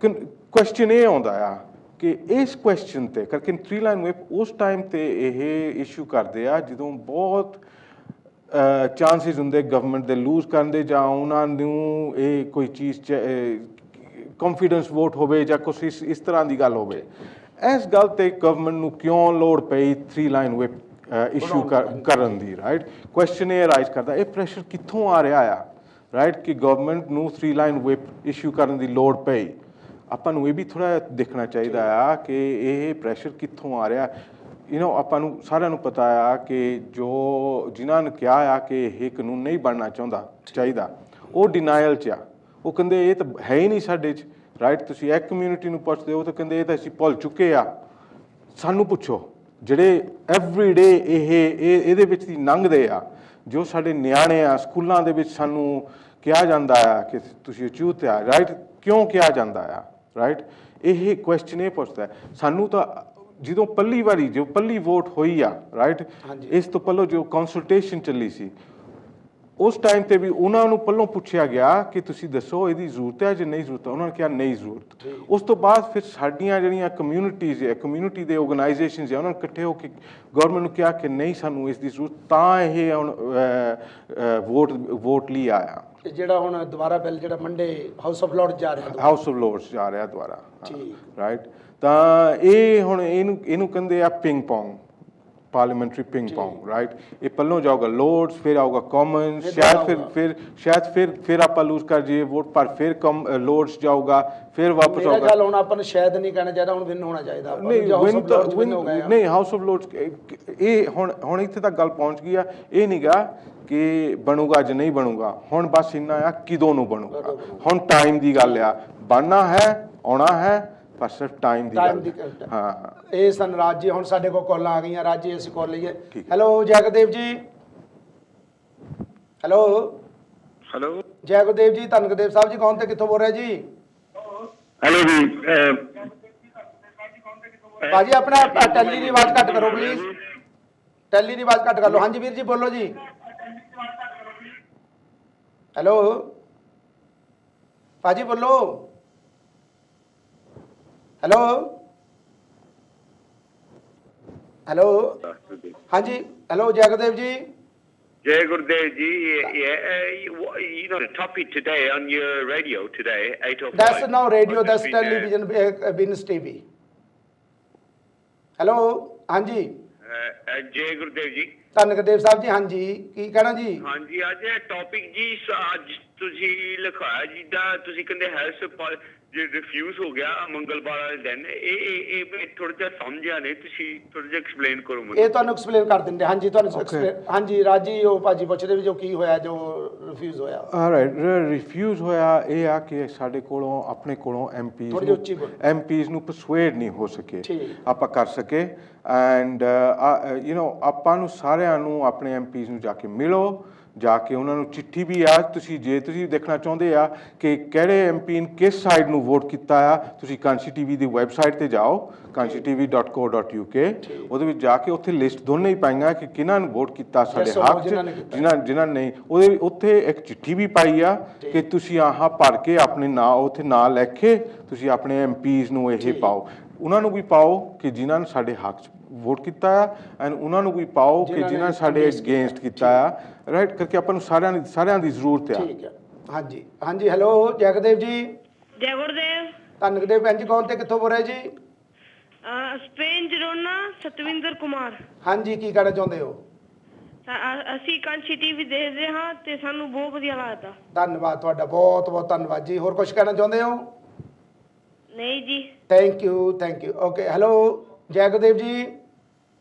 ਕੁਐਸਚਨ ਇਹ ਆਉਂਦਾ ਆ ਕਿ ਇਸ ਕੁਐਸਚਨ 'ਤੇ ਕਰਕੇ 3 ਲਾਈਨ whip ਉਸ ਟਾਈਮ 'ਤੇ ਇਹ ਇਸ਼ੂ ਕਰਦੇ ਆ ਜਦੋਂ ਬਹੁਤ ਚਾਂਸਿਸ ਹੁੰਦੇ ਗਵਰਨਮੈਂਟ ਦੇ ਲੂਜ਼ ਕਰਨ ਦੇ, ਜਾਂ ਉਹਨਾਂ ਨੂੰ ਇਹ ਕੋਈ ਚੀਜ਼ ਕੌਨਫੀਡੈਂਸ ਵੋਟ ਹੋਵੇ ਜਾਂ ਕੁਛ ਇਸ ਤਰ੍ਹਾਂ ਦੀ ਗੱਲ ਹੋਵੇ। ਇਸ ਗੱਲ 'ਤੇ ਗਵਰਨਮੈਂਟ ਨੂੰ ਕਿਉਂ ਲੋੜ ਪਈ 3 ਲਾਈਨ whip ਇਸ਼ੂ ਕਰਨ ਦੀ, ਰਾਈਟ। ਕੁਐਸਚਨ ਇਹ ਰਾਈਜ਼ ਕਰਦਾ, ਇਹ ਪ੍ਰੈਸ਼ਰ ਕਿੱਥੋਂ ਆ ਰਿਹਾ ਆ, ਰਾਈਟ, ਕਿ ਗਵਰਨਮੈਂਟ ਨੂੰ 3 ਲਾਈਨ whip ਇਸ਼ੂ ਕਰਨ ਦੀ ਲੋੜ ਪਈ। ਆਪਾਂ ਨੂੰ ਇਹ ਵੀ ਥੋੜ੍ਹਾ ਦੇਖਣਾ ਚਾਹੀਦਾ ਆ ਕਿ ਇਹ ਪ੍ਰੈਸ਼ਰ ਕਿੱਥੋਂ ਆ ਰਿਹਾ। ਆਪਾਂ ਨੂੰ ਸਾਰਿਆਂ ਨੂੰ ਪਤਾ ਆ ਕਿ ਜਿਨ੍ਹਾਂ ਨੇ ਕਿਹਾ ਆ ਕਿ ਇਹ ਕਾਨੂੰਨ ਨਹੀਂ ਬਣਨਾ ਚਾਹੀਦਾ, ਉਹ ਡਿਨਾਇਲ 'ਚ ਆ। ਉਹ ਕਹਿੰਦੇ ਇਹ ਤਾਂ ਹੈ ਹੀ ਨਹੀਂ ਸਾਡੇ 'ਚ, ਰਾਈਟ। ਤੁਸੀਂ ਇੱਕ ਕਮਿਊਨਿਟੀ ਨੂੰ ਪੁੱਛਦੇ ਹੋ ਤਾਂ ਕਹਿੰਦੇ ਇਹ ਤਾਂ ਅਸੀਂ ਭੁੱਲ ਚੁੱਕੇ ਆ। ਸਾਨੂੰ ਪੁੱਛੋ ਜਿਹੜੇ ਐਵਰੀ ਡੇ ਇਹਦੇ ਵਿੱਚ ਦੀ ਲੰਘਦੇ ਆ, ਜੋ ਸਾਡੇ ਨਿਆਣੇ ਆ ਸਕੂਲਾਂ ਦੇ ਵਿੱਚ, ਸਾਨੂੰ ਕਿਹਾ ਜਾਂਦਾ ਆ ਕਿ ਤੁਸੀਂ ਅਛੂਤ ਆ, ਰਾਈਟ। ਕਿਉਂ ਕਿਹਾ ਜਾਂਦਾ ਆ, ਰਾਈਟ। ਇਹ ਕੁਐਸਚਨ ਇਹ ਪੁੱਛਦਾ ਸਾਨੂੰ ਤਾਂ ਜਦੋਂ ਪਹਿਲੀ ਵੋਟ ਹੋਈ ਆ, ਰਾਈਟ, ਇਸ ਤੋਂ ਪਹਿਲਾਂ ਜੋ ਕੰਸਲਟੇਸ਼ਨ ਚੱਲੀ ਸੀ, ਉਸ ਟਾਈਮ ਤੇ ਵੀ ਉਹਨਾਂ ਨੂੰ ਪਹਿਲਾਂ ਪੁੱਛਿਆ ਗਿਆ ਕਿ ਤੁਸੀਂ ਦੱਸੋ ਇਹਦੀ ਜ਼ਰੂਰਤ ਹੈ ਜਾਂ ਨਹੀਂ ਜ਼ਰੂਰਤ ਹੈ, ਉਹਨਾਂ ਨੇ ਕਿਹਾ ਨਹੀਂ ਜ਼ਰੂਰਤ। ਉਸ ਤੋਂ ਬਾਅਦ ਫਿਰ ਸਾਡੀਆਂ ਜਿਹੜੀਆਂ ਕਮਿਊਨਿਟੀਜ਼ ਹੈ, ਕਮਿਊਨਿਟੀ ਦੇ ਆਰਗੇਨਾਈਜੇਸ਼ਨਸ ਹੈ, ਉਹਨਾਂ ਨੇ ਇਕੱਠੇ ਹੋ ਕੇ ਗਵਰਨਮੈਂਟ ਨੂੰ ਕਿਹਾ ਕਿ ਨਹੀਂ ਸਾਨੂੰ ਇਸ ਦੀ ਜ਼ਰੂਰਤ, ਤਾਂ ਇਹ ਹੁਣ ਵੋਟ ਲਈ ਆਇਆ। ਤੇ ਜਿਹੜਾ ਹੁਣ ਦੁਬਾਰਾ ਬਿੱਲ ਜਿਹੜਾ ਮੰਡੇ ਹਾਊਸ ਆਫ ਲਾਰਡਸ ਜਾ ਰਿਹਾ, ਹਾਊਸ ਆਫ ਲੋਰਡਸ ਜਾ ਰਿਹਾ ਦੁਬਾਰਾ, ਰਾਈਟ। ਤਾਂ ਇਹ ਹੁਣ ਇਹਨੂੰ ਕਹਿੰਦੇ ਆ ਪਿੰਗ ਪੋਂਗ, ਪਾਰਲੀਮੈਂਟਰੀ ਪਿੰਗ ਪੋਂਗ, ਰਾਈਟ। ਇਹ ਪਹਿਲੋਂ ਜਾਊਗਾ ਲੋਰਡਸ, ਫਿਰ ਆਊਗਾ ਕਾਮਨ, ਸ਼ਾਇਦ ਫਿਰ ਆਪਾਂ ਲੂਜ਼ ਕਰ ਜਾਈਏ ਵੋਟ, ਪਰ ਫਿਰ ਲੋਰਡਸ ਜਾਊਗਾ, ਫਿਰ ਵਾਪਸ ਆਊਗਾ। ਗੱਲ ਹੁਣ ਆਪਾਂ ਨੂੰ ਸ਼ਾਇਦ ਨਹੀਂ ਕਹਿਣਾ ਚਾਹੀਦਾ, ਹੁਣ ਵਿਨ ਹੋਣਾ ਚਾਹੀਦਾ। ਨਹੀਂ ਹਾਊਸ ਆਫ ਲੋਰਡਸ ਇਹ ਹੁਣ ਇੱਥੇ ਤੱਕ ਗੱਲ ਪਹੁੰਚ ਗਈ ਆ। ਇਹ ਨਹੀਂਗਾ ਕਿ ਬਣੂਗਾ ਜਾਂ ਨਹੀਂ ਬਣੂਗਾ, ਹੁਣ ਬਸ ਇੰਨਾ ਆ ਕਿਦੋਂ ਨੂੰ ਬਣੂਗਾ। ਹੁਣ ਟਾਈਮ ਦੀ ਗੱਲ ਆ, ਬਣਨਾ ਹੈ, ਆਉਣਾ ਹੈ, ਪਰ ਸਿਰਫ ਟਾਈਮ ਦੀ ਗੱਲ। ਹਾਂ, ਇਹ ਸਨ ਰਾਜ ਜੀ। ਹੁਣ ਸਾਡੇ ਕੋਲ ਕਾਲਾਂ ਆ ਗਈਆਂ, ਰਾਜ ਜੀ ਅਸੀਂ ਕਾਲ ਲਈਏ। Hello Jagdev ji. Hello hello Jagdev ਜੀ, ਧਨਗਦੇਵ ਸਾਹਿਬ ਜੀ ਕੌਣ ਤੇ ਕਿੱਥੋਂ ਬੋਲ ਰਹੇ ਜੀ? ਹੈਲੋ ਜੀ, ਭਾਜੀ ਆਪਣਾ ਟੈਲੀ ਦੀ ਆਵਾਜ਼ ਘੱਟ ਕਰੋ ਪਲੀਜ਼, ਟੈਲੀ ਦੀ ਆਵਾਜ਼ ਘੱਟ ਕਰ ਲਓ। ਹਾਂਜੀ ਵੀਰ ਜੀ ਬੋਲੋ ਜੀ। ਹੈਲੋ ਭਾਜੀ ਬੋਲੋ। ਹੈਲੋ ਹੈਲੋ ਹਾਂਜੀ ਹੈਲੋ ਜੈਗਦੇਵ ਜੀ। Jai Gurudev ji, the topic today on your radio today, 8:05. That's no radio, that's television, business TV. Hello, ਹਾਂਜੀ Jai Gurudev ji. ਧਨਗਦੇਵ Sahib ji, ਹਾਂਜੀ ਕੀ ਕਹਿਣਾ ਜੀ? ਹਾਂਜੀ ਅੱਜ ਟੌਪਿਕ ਜੀ ਅੱਜ ਤੁਸੀਂ ਲਿਖਾਇਆ ਜਿੱਦਾਂ ਤੁਸੀਂ ਕਹਿੰਦੇ ਹੈਲਥ ਜੇ ਰਿਫਿਊਜ਼ ਹੋ ਗਿਆ ਮੰਗਲਵਾਰ ਵਾਲੇ ਦਿਨ, ਇਹ ਥੋੜਾ ਜਿਹਾ ਸਮਝਿਆ ਨਹੀਂ, ਤੁਸੀਂ ਥੋੜਾ ਜਿਹਾ ਐਕਸਪਲੇਨ ਕਰੋ ਮੈਨੂੰ। ਇਹ ਤੁਹਾਨੂੰ ਐਕਸਪਲੇਨ ਕਰ ਦਿੰਦੇ। ਹਾਂਜੀ ਤੁਹਾਨੂੰ ਐਕਸਪਲੇਨ। ਹਾਂਜੀ ਰਾਜੀ ਉਹ ਭਾਜੀ ਪੁੱਛਦੇ ਵੀ ਜੋ ਕੀ ਹੋਇਆ ਜੋ ਰਿਫਿਊਜ਼ ਹੋਇਆ। ਰਾਈਟ, ਰਿਫਿਊਜ਼ ਹੋਇਆ ਇਹ ਆ ਕਿ ਸਾਡੇ ਕੋਲੋਂ ਆਪਣੇ ਕੋਲੋਂ ਐਮਪੀਜ਼ ਨੂੰ ਪਰਸੁਏਡ ਨਹੀਂ ਹੋ ਸਕੇ, ਆਪਾਂ ਕਰ ਸਕੇ। ਐਂਡ ਆਪਾਂ ਨੂੰ ਸਾਰਿਆਂ ਨੂੰ ਆਪਣੇ ਐਮਪੀਜ਼ ਨੂੰ ਜਾ ਕੇ ਮਿਲੋ, ਜਾ ਕੇ ਉਹਨਾਂ ਨੂੰ ਚਿੱਠੀ ਵੀ ਆ। ਜੇ ਤੁਸੀਂ ਦੇਖਣਾ ਚਾਹੁੰਦੇ ਆ ਕਿ ਕਿਹੜੇ ਐਮਪੀ ਨੇ ਕਿਸ ਸਾਈਡ ਨੂੰ ਵੋਟ ਕੀਤਾ ਆ, ਤੁਸੀਂ ਕਾਂਸੀ ਟੀਵੀ ਦੀ ਵੈਬਸਾਈਟ ਤੇ ਜਾਓ, kansitv.co.uk। ਉਹਦੇ ਵਿੱਚ ਜਾ ਕੇ ਉੱਥੇ ਲਿਸਟ ਦੋਨੇ ਹੀ ਪਾਈਆਂ ਕਿ ਕਿਹਨਾਂ ਨੂੰ ਵੋਟ ਕੀਤਾ ਸਾਡੇ ਹੱਕ 'ਚ, ਜਿਨ੍ਹਾਂ ਨਹੀਂ। ਉਹਦੇ ਉੱਥੇ ਇੱਕ ਚਿੱਠੀ ਵੀ ਪਾਈ ਆ ਕਿ ਤੁਸੀਂ ਆਹ ਭਰ ਕੇ ਆਪਣੇ ਨਾਂ ਉੱਥੇ ਨਾਂ ਲਿਖ ਕੇ ਤੁਸੀਂ ਆਪਣੇ ਐਮਪੀਜ਼ ਨੂੰ ਇਹ ਪਾਓ। ਉਹਨਾਂ ਨੂੰ ਵੀ ਪਾਓ ਕਿ ਜਿਨ੍ਹਾਂ ਨੇ ਸਾਡੇ ਹੱਕ 'ਚ ਵੋਟ ਕੀਤਾ ਆ, ਐਂਡ ਉਹਨਾਂ ਨੂੰ ਵੀ ਪਾਓ ਕਿ ਜਿਨ੍ਹਾਂ ਨੇ ਸਾਡੇ ਅਗੇਂਸਟ ਕੀਤਾ ਆ, ਰਾਈਟ। ਕਰਕੇ ਆਪਾਂ ਨੂੰ ਸਾਰਿਆਂ ਦੀ ਜ਼ਰੂਰਤ ਆ। ਠੀਕ ਹੈ। ਹਾਂਜੀ ਹਾਂਜੀ ਹੈਲੋ ਜੈਗਦੇਵ ਜੀ। ਜੈ ਗੁਰਦੇਵ। ਧਨਗਦੇਵ ਭੈਣ ਜੀ ਕੌਣ ਤੇ ਕਿੱਥੋਂ ਬੋਲ ਰਹੇ ਜੀ? ਸਪੇਨ ਜਰੋਨਾ ਸਤਵਿੰਦਰ ਕੁਮਾਰ। ਹਾਂਜੀ ਕੀ ਕਹਿਣਾ ਚਾਹੁੰਦੇ ਹੋ? ਅਸੀਂ ਕਾਂਸੀ ਟੀਵੀ ਦੇਖਦੇ ਹਾਂ ਤੇ ਸਾਨੂੰ ਬਹੁਤ ਵਧੀਆ ਲੱਗਦਾ। ਧੰਨਵਾਦ ਤੁਹਾਡਾ, ਬਹੁਤ ਬਹੁਤ ਧੰਨਵਾਦ ਜੀ। ਹੋਰ ਕੁਝ ਕਹਿਣਾ ਚਾਹੁੰਦੇ ਹੋ? ਨਹੀਂ ਜੀ। Thank you okay. Hello Jagdev ਜੀ।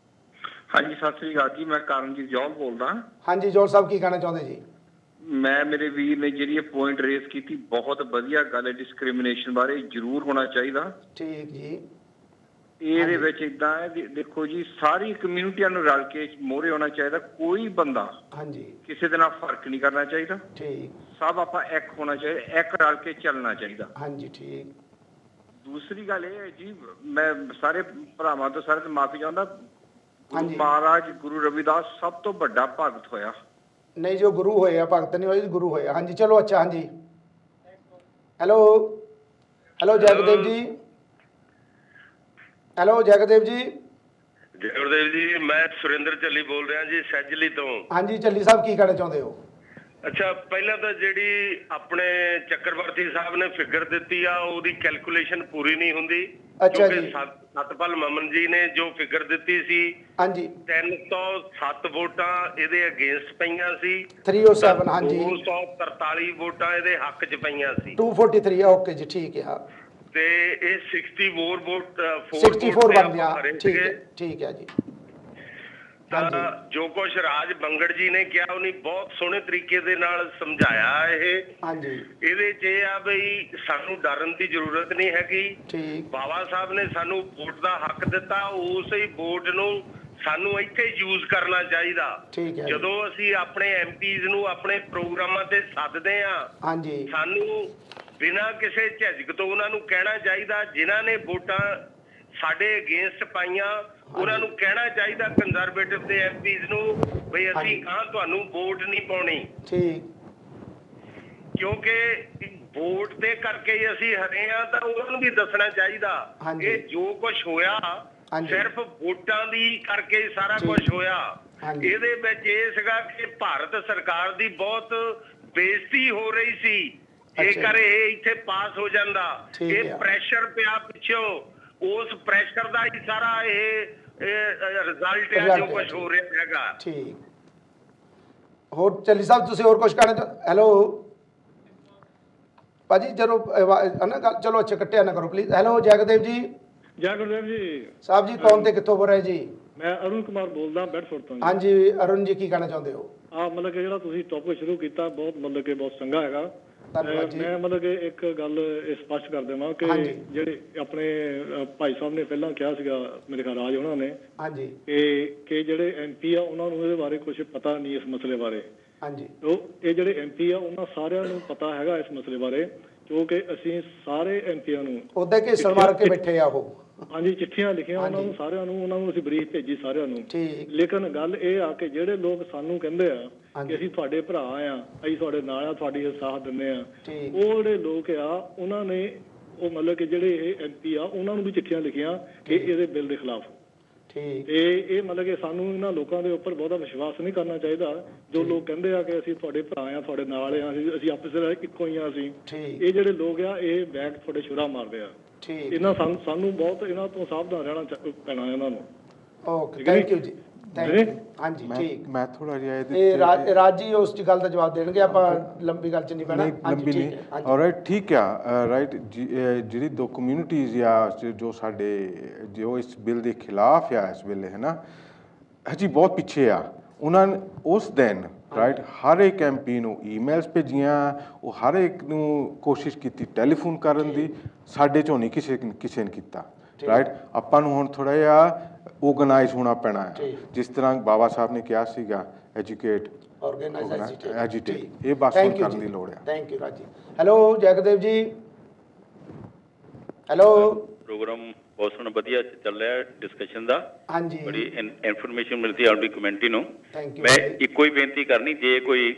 ਹਾਂਜੀ ਸਤਿ ਸ੍ਰੀ ਅਕਾਲ ਜੀ, ਮੈਂ ਕਰਨਜੀਤ ਜੌਲ ਬੋਲਦਾ। ਹਾਂਜੀ ਜੌਲ ਸਾਹਿਬ ਕੀ ਕਹਿਣਾ ਚਾਹੁੰਦੇ ਜੀ? ਮੈਂ ਮੇਰੇ ਵੀਰ ਨੇ ਜਿਹੜੀ ਪੁਆਇੰਟ ਰੇਸ ਕੀਤੀ ਬਹੁਤ ਵਧੀਆ ਗੱਲ ਹੈ, ਡਿਸਕ੍ਰਿਮੀਨੇਸ਼ਨ ਬਾਰੇ ਜ਼ਰੂਰ ਹੋਣਾ ਚਾਹੀਦਾ। ਠੀਕ ਜੀ। ਇਹਦੇ ਵਿੱਚ ਇਦਾਂ ਹੈ, ਦੇਖੋ ਜੀ ਸਾਰੀ ਕਮਿਊਨਿਟੀਆਂ ਨੂੰ ਰਲ ਕੇ ਮੋਹਰੇ ਹੋਣਾ ਚਾਹੀਦਾ, ਕੋਈ ਬੰਦਾ ਹਾਂਜੀ ਕਿਸੇ ਦੇ ਨਾਲ ਫਰਕ ਨਹੀਂ ਕਰਨਾ ਚਾਹੀਦਾ। ਠੀਕ। ਸਭ ਆਪਾਂ ਇੱਕ ਹੋਣਾ ਚਾਹੀਦਾ, ਇੱਕ ਰਲ ਕੇ ਚੱਲਣਾ ਚਾਹੀਦਾ। ਹਾਂਜੀ ਠੀਕ। ਦੂਸਰੀ ਗੱਲ ਇਹ ਹੈ ਜੀ, ਮੈਂ ਸਾਰੇ ਭਰਾਵਾਂ ਤੋਂ ਸਾਰੇ ਤੋਂ ਮਾਫੀ ਚਾਹੁੰਦਾ। ਗੁਰੂ ਮਹਾਰਾਜ ਗੁਰੂ ਰਵਿਦਾਸ ਸਭ ਤੋਂ ਵੱਡਾ ਭਗਤ ਹੋਇਆ। ਨਹੀਂ ਜੋ ਗੁਰੂ ਹੋਏ ਆ, ਭਗਤ ਨਹੀਂ ਹੋਏ, ਗੁਰੂ ਹੋਏ ਆ। ਹਾਂਜੀ ਚਲੋ ਅੱਛਾ। ਹਾਂਜੀ hello hello Jagdev ji. Hello Jagdev ਜੀ। ਜੈ ਗੁਰਦੇਵ ਜੀ, ਮੈਂ ਸੁਰਿੰਦਰ ਚੱਲੀ ਬੋਲ ਰਿਹਾ ਜੀ ਸੈਜਲੀ ਤੋਂ। ਹਾਂਜੀ ਚੱਲੀ ਸਾਹਿਬ ਕੀ ਕਹਿਣਾ ਚਾਹੁੰਦੇ ਹੋ? ਅੱਛਾ, ਪਹਿਲਾਂ ਤਾਂ ਜਿਹੜੀ ਆਪਣੇ ਚੱਕਰਵਰਤੀ ਸਾਹਿਬ ਨੇ ਫਿਗਰ ਦਿੱਤੀ ਆ ਉਹਦੀ ਕੈਲਕੂਲੇਸ਼ਨ ਪੂਰੀ ਨਹੀਂ ਹੁੰਦੀ। ਅੱਛਾ ਜੀ। ਸਤਪਾਲ ਮਮਨ ਜੀ ਨੇ ਜੋ ਫਿਗਰ ਦਿੱਤੀ ਸੀ, ਹਾਂਜੀ 307 ਵੋਟਾਂ ਇਹਦੇ ਅਗੇਂਸਟ ਪਈਆਂ ਸੀ, 307 ਹਾਂਜੀ 243 ਵੋਟਾਂ ਇਹਦੇ ਹੱਕ 'ਚ ਪਈਆਂ ਸੀ, 243 ਓਕੇ ਜੀ ਠੀਕ ਹੈ। ਤੇ ਇਹ 64 ਵੋਟ 64 ਬਣ ਗਿਆ। ਠੀਕ ਹੈ ਜੀ। ਤਾਂ ਜੋ ਕੁਛ ਰਾਜ ਬੰਗੜ ਜੀ ਨੇ ਕਿਹਾ ਉਹਨੇ ਬਹੁਤ ਸੋਹਣੇ ਤਰੀਕੇ ਦੇ ਨਾਲ ਸਮਝਾਇਆ। ਇਹ ਹਾਂਜੀ ਇਹਦੇ 'ਚ ਇਹ ਆ ਬਈ ਸਾਨੂੰ ਡਰਨ ਦੀ ਜ਼ਰੂਰਤ ਨਹੀਂ ਹੈਗੀ। ਠੀਕ। ਬਾਬਾ ਸਾਹਿਬ ਨੇ ਸਾਨੂੰ ਵੋਟ ਦਾ ਹੱਕ ਦਿੱਤਾ, ਉਸੇ ਵੋਟ ਨੂੰ ਸਾਨੂੰ ਇੱਥੇ ਯੂਜ਼ ਕਰਨਾ ਚਾਹੀਦਾ। ਠੀਕ ਹੈ। ਜਦੋਂ ਅਸੀਂ ਆਪਣੇ ਐਮਪੀਜ਼ ਨੂੰ ਆਪਣੇ ਪ੍ਰੋਗਰਾਮਾਂ ਤੇ ਸੱਦਦੇ ਆ, ਹਾਂਜੀ ਸਾਨੂੰ ਬਿਨਾਂ ਕਿਸੇ ਝਿਜਕ ਤੋਂ ਉਹਨਾਂ ਨੂੰ ਕਹਿਣਾ ਚਾਹੀਦਾ ਜਿਨ੍ਹਾਂ ਨੇ ਵੋਟਾਂ ਸਾਡੇ ਅਗੇਂਸਟ ਪਾਈਆਂ ਉਹਨਾਂ ਨੂੰ ਕਹਿਣਾ ਚਾਹੀਦਾ ਕੰਜ਼ਰਵੇਟਿਵ ਦੇ ਐਮਪੀਜ਼ ਨੂੰ ਬਈ ਅਸੀਂ ਕਾਂ ਤੁਹਾਨੂੰ ਵੋਟ ਨਹੀਂ ਪਾਉਣੀ। ਠੀਕ। ਕਿਉਂਕਿ ਵੋਟ ਦੇ ਕਰਕੇ ਹੀ ਅਸੀਂ ਹਰੇ ਆ, ਤਾਂ ਉਹਨਾਂ ਨੂੰ ਵੀ ਦੱਸਣਾ ਚਾਹੀਦਾ ਇਹ ਜੋ ਕੁਝ ਹੋਇਆ ਸਿਰਫ ਵੋਟਾਂ ਦੀ ਕਰਕੇ ਹੀ ਸਾਰਾ ਕੁਝ ਹੋਇਆ। ਇਹਦੇ ਵਿੱਚ ਇਹ ਸੀਗਾ ਕਿ ਭਾਰਤ ਸਰਕਾਰ ਦੀ ਬਹੁਤ ਬੇਇੱਜ਼ਤੀ ਹੋ ਰਹੀ ਸੀ, ਜੇਕਰ ਇਹ ਇੱਥੇ ਪਾਸ ਹੋ ਜਾਂਦਾ। ਇਹ ਪ੍ਰੈਸ਼ਰ ਪਿਆ ਪਿੱਛੋਂ, ਉਸ ਪ੍ਰੈਸ਼ਰ ਦਾ ਹੀ ਸਾਰਾ ਇਹ ਰਿਜ਼ਲਟ ਹੈ ਜੋ ਕੁਝ ਹੋ ਰਿਹਾ ਹੈਗਾ। ਠੀਕ। ਹੋਰ ਚੱਲੀ ਸਾਹਿਬ ਤੁਸੀਂ ਹੋਰ ਕੁਝ ਕਹਿਣਾ? ਹੈਲੋ ਭਾਜੀ ਚਲੋ ਨਾ ਗੱਲ ਚਲੋ ਅੱਛਾ ਕੱਟਿਆ ਨਾ ਕਰੋ ਪਲੀਜ਼। ਹੈਲੋ ਜੈਗਦੇਵ ਜੀ। ਜੈ ਗੁਰਦੇਵ ਜੀ ਸਾਹਿਬ ਜੀ ਕੌਣ ਤੇ ਕਿੱਥੋਂ ਬੋਲ ਰਹੇ ਜੀ? ਮੈਂ ਅਰੁਣ ਕੁਮਾਰ ਬੋਲਦਾ ਬੈਡਫੋਰਡ ਤੋਂ। ਹਾਂਜੀ ਅਰੁਣ ਜੀ ਕੀ ਕਹਿਣਾ ਚਾਹੁੰਦੇ ਹੋ? ਮਤਲਬ ਕਿ ਜਿਹੜਾ ਤੁਸੀਂ ਟੌਪਿਕ ਸ਼ੁਰੂ ਕੀਤਾ ਬਹੁਤ ਮਤਲਬ ਕਿ ਬਹੁਤ ਚੰਗਾ ਹੈਗਾ। ਮੈਂ ਮਤਲਬ ਕਿ ਇੱਕ ਗੱਲ ਸਪਸ਼ਟ ਕਰ ਦੇਵਾਂ ਕਿ ਜਿਹੜੇ ਆਪਣੇ ਭਾਈ ਸਾਹਿਬ ਨੇ ਪਹਿਲਾਂ ਕਿਹਾ ਸੀਗਾ ਮੇਰੇ ਖਿਆਲ ਰਾਜ ਉਹਨਾਂ ਨੇ ਹਾਂਜੀ ਕਿ ਜਿਹੜੇ ਐਮਪੀ ਆ ਉਹਨਾਂ ਨੂੰ ਇਹਦੇ ਬਾਰੇ ਕੁਝ ਪਤਾ ਨਹੀਂ ਇਸ ਮਸਲੇ ਬਾਰੇ। ਹਾਂਜੀ ਇਹ ਜਿਹੜੇ ਐਮਪੀ ਆ ਉਹਨਾਂ ਸਾਰਿਆਂ ਨੂੰ ਪਤਾ ਹੈਗਾ ਇਸ ਮਸਲੇ ਬਾਰੇ, ਕਿਉਂਕਿ ਅਸੀਂ ਸਾਰੇ ਐਮਪੀਆਂ ਨੂੰ ਉਹਦੇ ਕੇ ਸਲਵਾਰ ਕੇ ਬੈਠੇ ਆ ਉਹ। ਹਾਂਜੀ ਚਿੱਠੀਆਂ ਲਿਖੀਆਂ ਉਹਨਾਂ ਨੂੰ ਸਾਰਿਆਂ ਨੂੰ, ਉਹਨਾਂ ਨੂੰ ਅਸੀਂ ਬਰੀਫ ਭੇਜੀ ਸਾਰਿਆਂ ਨੂੰ। ਲੇਕਿਨ ਗੱਲ ਇਹ ਆ ਕਿ ਜਿਹੜੇ ਲੋਕ ਸਾਨੂੰ ਕਹਿੰਦੇ ਆ ਕਿ ਅਸੀਂ ਤੁਹਾਡੇ ਭਰਾ ਆ, ਅਸੀਂ ਤੁਹਾਡੇ ਨਾਲ ਆ, ਤੁਹਾਡੀ ਸਾਥ ਦਿੰਦੇ ਆ, ਉਹ ਜਿਹੜੇ ਲੋਕ ਆ ਉਹਨਾਂ ਨੇ ਉਹ ਮਤਲਬ ਕਿ ਜਿਹੜੇ ਇਹ ਐਮਪੀ ਆ ਉਹਨਾਂ ਨੂੰ ਵੀ ਚਿੱਠੀਆਂ ਲਿਖੀਆਂ ਕਿ ਇਹਦੇ ਬਿੱਲ ਦੇ ਖਿਲਾਫ। ਤੇ ਇਹ ਮਤਲਬ ਕਿ ਸਾਨੂੰ ਇਹਨਾਂ ਲੋਕਾਂ ਦੇ ਉੱਪਰ ਬਹੁਤਾ ਵਿਸ਼ਵਾਸ ਨਹੀਂ ਕਰਨਾ ਚਾਹੀਦਾ ਜੋ ਲੋਕ ਕਹਿੰਦੇ ਆ ਕਿ ਅਸੀਂ ਤੁਹਾਡੇ ਭਰਾ ਆ, ਤੁਹਾਡੇ ਨਾਲ ਆ, ਅਸੀਂ ਆਪਸ ਵਿੱਚ ਇੱਕੋ ਹੀ ਆ। ਅਸੀਂ ਇਹ ਜਿਹੜੇ ਲੋਕ ਆ ਇਹ ਬੈਗ ਤੁਹਾਡੇ ਛੁਰਾ ਮਾਰਦੇ ਆ। ਇਹਨਾਂ ਸਾਨੂੰ ਬਹੁਤ ਇਹਨਾਂ ਤੋਂ ਸਾਵਧਾਨ ਰਹਿਣਾ ਪੈਣਾ ਇਹਨਾਂ ਨੂੰ। ਓਕੇ ਥੈਂਕ ਯੂ ਜੀ। ਹਾਂਜੀ ਠੀਕ। ਮੈਂ ਥੋੜਾ ਜਿਹਾ ਇਹ ਰਾਜੀ ਉਸ ਗੱਲ ਦਾ ਜਵਾਬ ਦੇਣਗੇ, ਆਪਾਂ ਲੰਬੀ ਗੱਲ ਚ ਨਹੀਂ ਪੈਣਾ। ਲੰਬੀ ਨਹੀਂ ਆਲਰਾਈਟ ਠੀਕ ਆ ਰਾਈਟ। ਜਿਹੜੀ ਦੋ ਕਮਿਊਨਿਟੀਜ਼ ਆ ਜੋ ਸਾਡੇ ਜੋ ਇਸ ਬਿੱਲ ਦੇ ਖਿਲਾਫ ਆ ਇਸ ਵੇਲੇ ਹੈ ਨਾ ਹਜੀ ਬਹੁਤ ਪਿੱਛੇ ਆ। ਉਹਨਾਂ ਨੇ ਉਸ ਦਿਨ ਰਾਈਟ ਹਰ ਇੱਕ ਐਮਪੀ ਨੂੰ ਈਮੇਲਸ ਭੇਜੀਆਂ, ਉਹ ਹਰ ਇੱਕ ਨੂੰ ਕੋਸ਼ਿਸ਼ ਕੀਤੀ ਟੈਲੀਫੋਨ ਕਰਨ ਦੀ, ਸਾਡੇ ਚੋਂ ਨਹੀਂ ਕਿਸੇ ਨੇ ਕੀਤਾ ਰਾਈਟ। ਆਪਾਂ ਨੂੰ ਹੁਣ ਥੋੜਾ ਜਿਹਾ ਆਰਗੇਨਾਈਜ਼ ਹੋਣਾ ਪੈਣਾ ਹੈ, ਜਿਸ ਤਰ੍ਹਾਂ ਬਾਬਾ ਸਾਹਿਬ ਨੇ ਕਿਹਾ ਸੀਗਾ ਐਜੂਕੇਟ ਐਜੀਟੇਟ, ਇਹ ਬਸ ਕਰਨ ਦੀ ਲੋੜ ਹੈ। Thank you Raji. Hello Jagdev ji. Hello programme ਬਹੁਤ ਸੋਹਣਾ ਵਧੀਆ ਚੱਲ ਰਿਹਾ ਡਿਸਕਸ਼ਨ ਦਾ। ਹਾਂਜੀ ਬੜੀ ਇਨਫੋਰਮੇਸ਼ਨ ਮਿਲਦੀ ਹੈ ਆਪਣੀ ਕਮਿਊਨਿਟੀ ਨੂੰ। ਮੈਂ ਇੱਕੋ ਹੀ ਬੇਨਤੀ ਕਰਨੀ, ਜੇ ਕੋਈ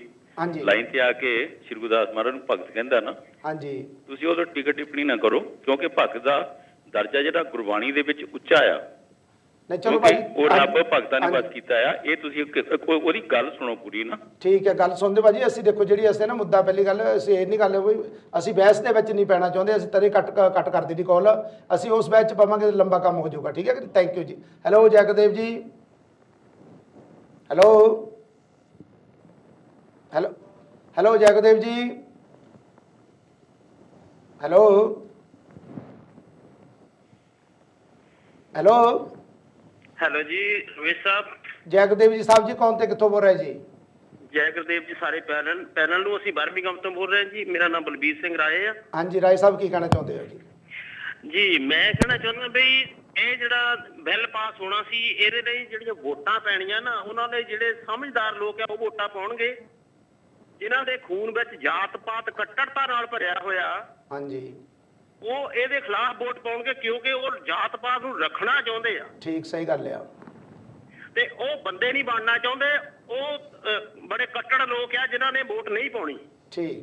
ਲਾਈਨ ਤੇ ਆ ਕੇ ਸ਼੍ਰੀ ਗੁਰਦਾਸ ਮਹਾਰਾਜ ਨੂੰ ਭਗਤ ਕਹਿੰਦਾ ਨਾ, ਹਾਂਜੀ ਤੁਸੀਂ ਉਹਦਾ ਟਿਕਟ ਟਿੱਪਣੀ ਨਾ ਕਰੋ, ਕਿਉਂਕਿ ਭਗਤ ਦਾ ਦਰਜਾ ਜਿਹੜਾ ਗੁਰਬਾਣੀ ਦੇ ਵਿੱਚ ਉੱਚਾ ਆ। ਚਲੋ ਭਾਈ ਉਹ ਰੱਬ ਭਗਤਾਂ ਨੇ ਬਸ ਕੀਤਾ ਆ। ਇਹ ਤੁਸੀਂ ਉਹਦੀ ਗੱਲ ਸੁਣੋ ਪੂਰੀ ਨਾ। ਠੀਕ ਹੈ ਗੱਲ ਸੁਣਦੇ ਭਾਜੀ। ਅਸੀਂ ਦੇਖੋ ਜਿਹੜੀ ਅਸੀਂ ਨਾ ਮੁੱਦਾ ਪਹਿਲੀ ਗੱਲ ਅਸੀਂ ਇਹ ਨਹੀਂ ਗੱਲ ਹੋਈ, ਅਸੀਂ ਬਹਿਸ ਦੇ ਵਿੱਚ ਨਹੀਂ ਪੈਣਾ ਚਾਹੁੰਦੇ, ਅਸੀਂ ਤਰੇ ਕੱਟ ਕਰ ਦਿੱਤੀ ਕਾਲ, ਅਸੀਂ ਉਸ ਬਹਿਸ ਚ ਪਾਵਾਂਗੇ ਲੰਬਾ ਕੰਮ ਹੋ ਜਾਊਗਾ। ਠੀਕ ਹੈ ਕਿ ਥੈਂਕ ਯੂ ਜੀ। Hello Jagdev ji. Hello hello hello Jagdev ji. Hello hello hello ਜੀ ਰਵੇਸ਼ ਸਾਹਿਬ। ਜੈਗਦੇਵ ਜੀ ਸਾਹਿਬ ਜੀ ਕੌਣ ਤੇ ਕਿੱਥੋਂ ਬੋਲ ਰਹੇ ਜੀ? ਜੈ ਗੁਰਦੇਵ ਜੀ। ਸਾਰੇ ਪੈਨਲ ਨੂੰ ਅਸੀਂ ਬਰਮਿੰਘਮ ਤੋਂ ਬੋਲ ਰਹੇ ਹਾਂ ਜੀ। ਮੇਰਾ ਨਾਮ ਬਲਬੀਰ ਸਿੰਘ ਰਾਏ ਆ। ਹਾਂਜੀ ਰਾਏ ਸਾਹਿਬ ਕੀ ਕਹਿਣਾ ਚਾਹੁੰਦੇ ਹੋ ਜੀ? ਜੀ ਮੈਂ ਕਹਿਣਾ ਚਾਹੁੰਦਾ ਬਈ ਇਹ ਜਿਹੜਾ ਬਿੱਲ ਪਾਸ ਹੋਣਾ ਸੀ ਇਹਦੇ ਲਈ ਜਿਹੜੀਆਂ ਵੋਟਾਂ ਪੈਣੀਆਂ ਨਾ, ਉਹਨਾਂ ਦੇ ਜਿਹੜੇ ਸਮਝਦਾਰ ਲੋਕ ਆ ਉਹ ਵੋਟਾਂ ਪਾਉਣਗੇ। ਜਿਨ੍ਹਾਂ ਦੇ ਖੂਨ ਵਿੱਚ ਜਾਤ ਪਾਤ ਕੱਟੜਤਾ ਨਾਲ ਭਰਿਆ ਹੋਇਆ, ਹਾਂਜੀ ਉਹ ਇਹਦੇ ਖਿਲਾਫ ਵੋਟ ਪਾਉਣਗੇ, ਕਿਉਂਕਿ ਉਹ ਜਾਤ ਪਾਤ ਨੂੰ ਰੱਖਣਾ ਚਾਹੁੰਦੇ ਆ। ਠੀਕ ਸਹੀ ਗੱਲ ਆ। ਤੇ ਉਹ ਬੰਦੇ ਨਹੀਂ ਬਣਨਾ ਚਾਹੁੰਦੇ, ਉਹ ਬੜੇ ਕੱਟੜ ਲੋਕ ਆ ਜਿਨ੍ਹਾਂ ਨੇ ਵੋਟ ਨਹੀਂ ਪਾਉਣੀ। ਠੀਕ।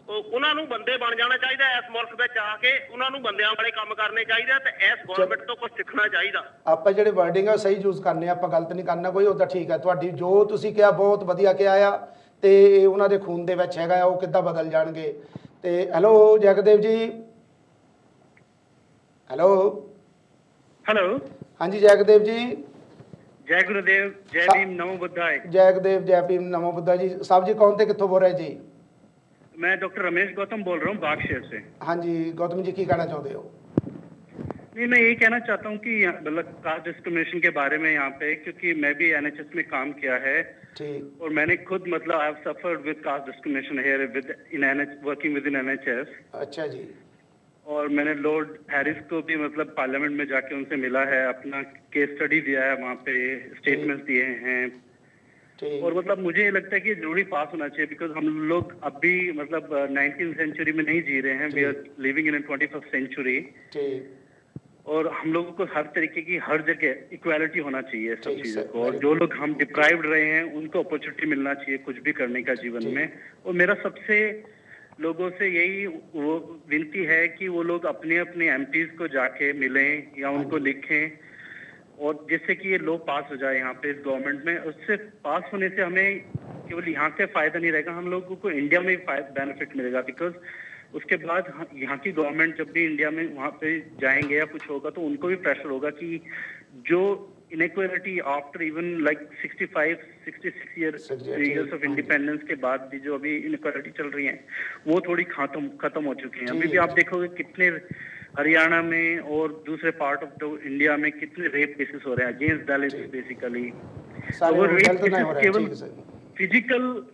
ਉਹਨਾਂ ਨੂੰ ਬੰਦੇ ਬਣ ਜਾਣਾ ਚਾਹੀਦਾ। ਇਸ ਮੁਲਕ ਵਿੱਚ ਆ ਕੇ ਉਹਨਾਂ ਨੂੰ ਬੰਦਿਆਂ ਵਾਲੇ ਕੰਮ ਕਰਨੇ ਚਾਹੀਦੇ ਤੇ ਇਸ ਗਵਰਨਮੈਂਟ ਤੋਂ ਕੁਝ ਸਿੱਖਣਾ ਚਾਹੀਦਾ। ਆਪਾਂ ਜਿਹੜੇ ਵਰਡਿੰਗ ਆ ਸਹੀ ਯੂਜ਼ ਕਰਨੇ, ਆਪਾਂ ਗਲਤ ਨਹੀਂ ਕਰਨਾ ਕੋਈ। ਉਹ ਤਾਂ ਠੀਕ ਹੈ, ਤੁਹਾਡੀ ਜੋ ਤੁਸੀਂ ਕਿਹਾ ਬਹੁਤ ਵਧੀਆ ਕਿਹਾ ਆ, ਤੇ ਉਹਨਾਂ ਦੇ ਖੂਨ ਦੇ ਵਿੱਚ ਹੈਗਾ ਆ, ਉਹ ਕਿੱਦਾਂ ਬਦਲ ਜਾਣਗੇ। ਤੇ hello Jagdev ji. Hello hello ਹਾਂਜੀ ਜੈਗਦੇਵ ਜੀ। ਜੈ ਗੁਰਦੇਵ, ਜੈ ਭੀਮ, ਨਮੋ बुद्धाय। जयगदेव जय भीम नमो बुद्धा जी। साहब जी कौन थे कितों बोल रहे जी? मैं डॉक्टर रमेश गौतम बोल रहा हूँ बाग शहर से। हाँ जी गौतम जी की कहना चाहते हो? नहीं मैं यही कहना चाहता हूँ कि मतलब कास्ट डिस्क्रिमिनेशन के बारे में यहाँ पे, क्योंकि मैं भी NHS में काम किया है और मैंने खुद मतलब I have suffered with caste discrimination here with in working with in NHS। अच्छा जी। और मैंने लॉर्ड हैरिस को भी मतलब पार्लियामेंट में जाके उनसे मिला है, अपना केस स्टडी दिया है, वहाँ पे स्टेटमेंट्स दिए हैं। और मतलब मुझे लगता है कि जरूरी पास होना चाहिए, बिकॉज हम लोग अब भी मतलब 19th सेंचुरी में नहीं जी रहे हैं, we are living in 21st century. और हम लोगों को हर तरीके की हर जगह इक्वालिटी होना चाहिए सब चीज़ों को, और जो लोग हम डिप्राइव्ड रहे हैं उनको अपॉर्चुनिटी मिलना चाहिए कुछ भी करने का जीवन में। और मेरा सबसे लोगों से यही वो विनती है कि वो लोग अपने अपने एमपीज को जाके मिलें या उनको लिखें, और जिससे कि ये लॉ पास हो जाए यहाँ पे इस गवर्नमेंट में। उससे पास होने से हमें केवल यहाँ से फायदा नहीं रहेगा, हम लोगों को इंडिया में भी बेनिफिट मिलेगा। बिकॉज उसके बाद यहाँ की गवर्नमेंट जब भी इंडिया में वहाँ पे जाएंगे या कुछ होगा तो उनको भी प्रेशर होगा कि जो inequality after even like 66 years of independence के बाद भी जो अभी इनइक्वालिटी चल रही है वो थोड़ी खत्म हो चुकी है। अभी भी आप देखोगे कितने हरियाणा में और दूसरे पार्ट ऑफ द इंडिया में कितने रेप केसेस हो रहे हैं अगेंस्ट दलित बेसिकली। वो रेप केसेस केवल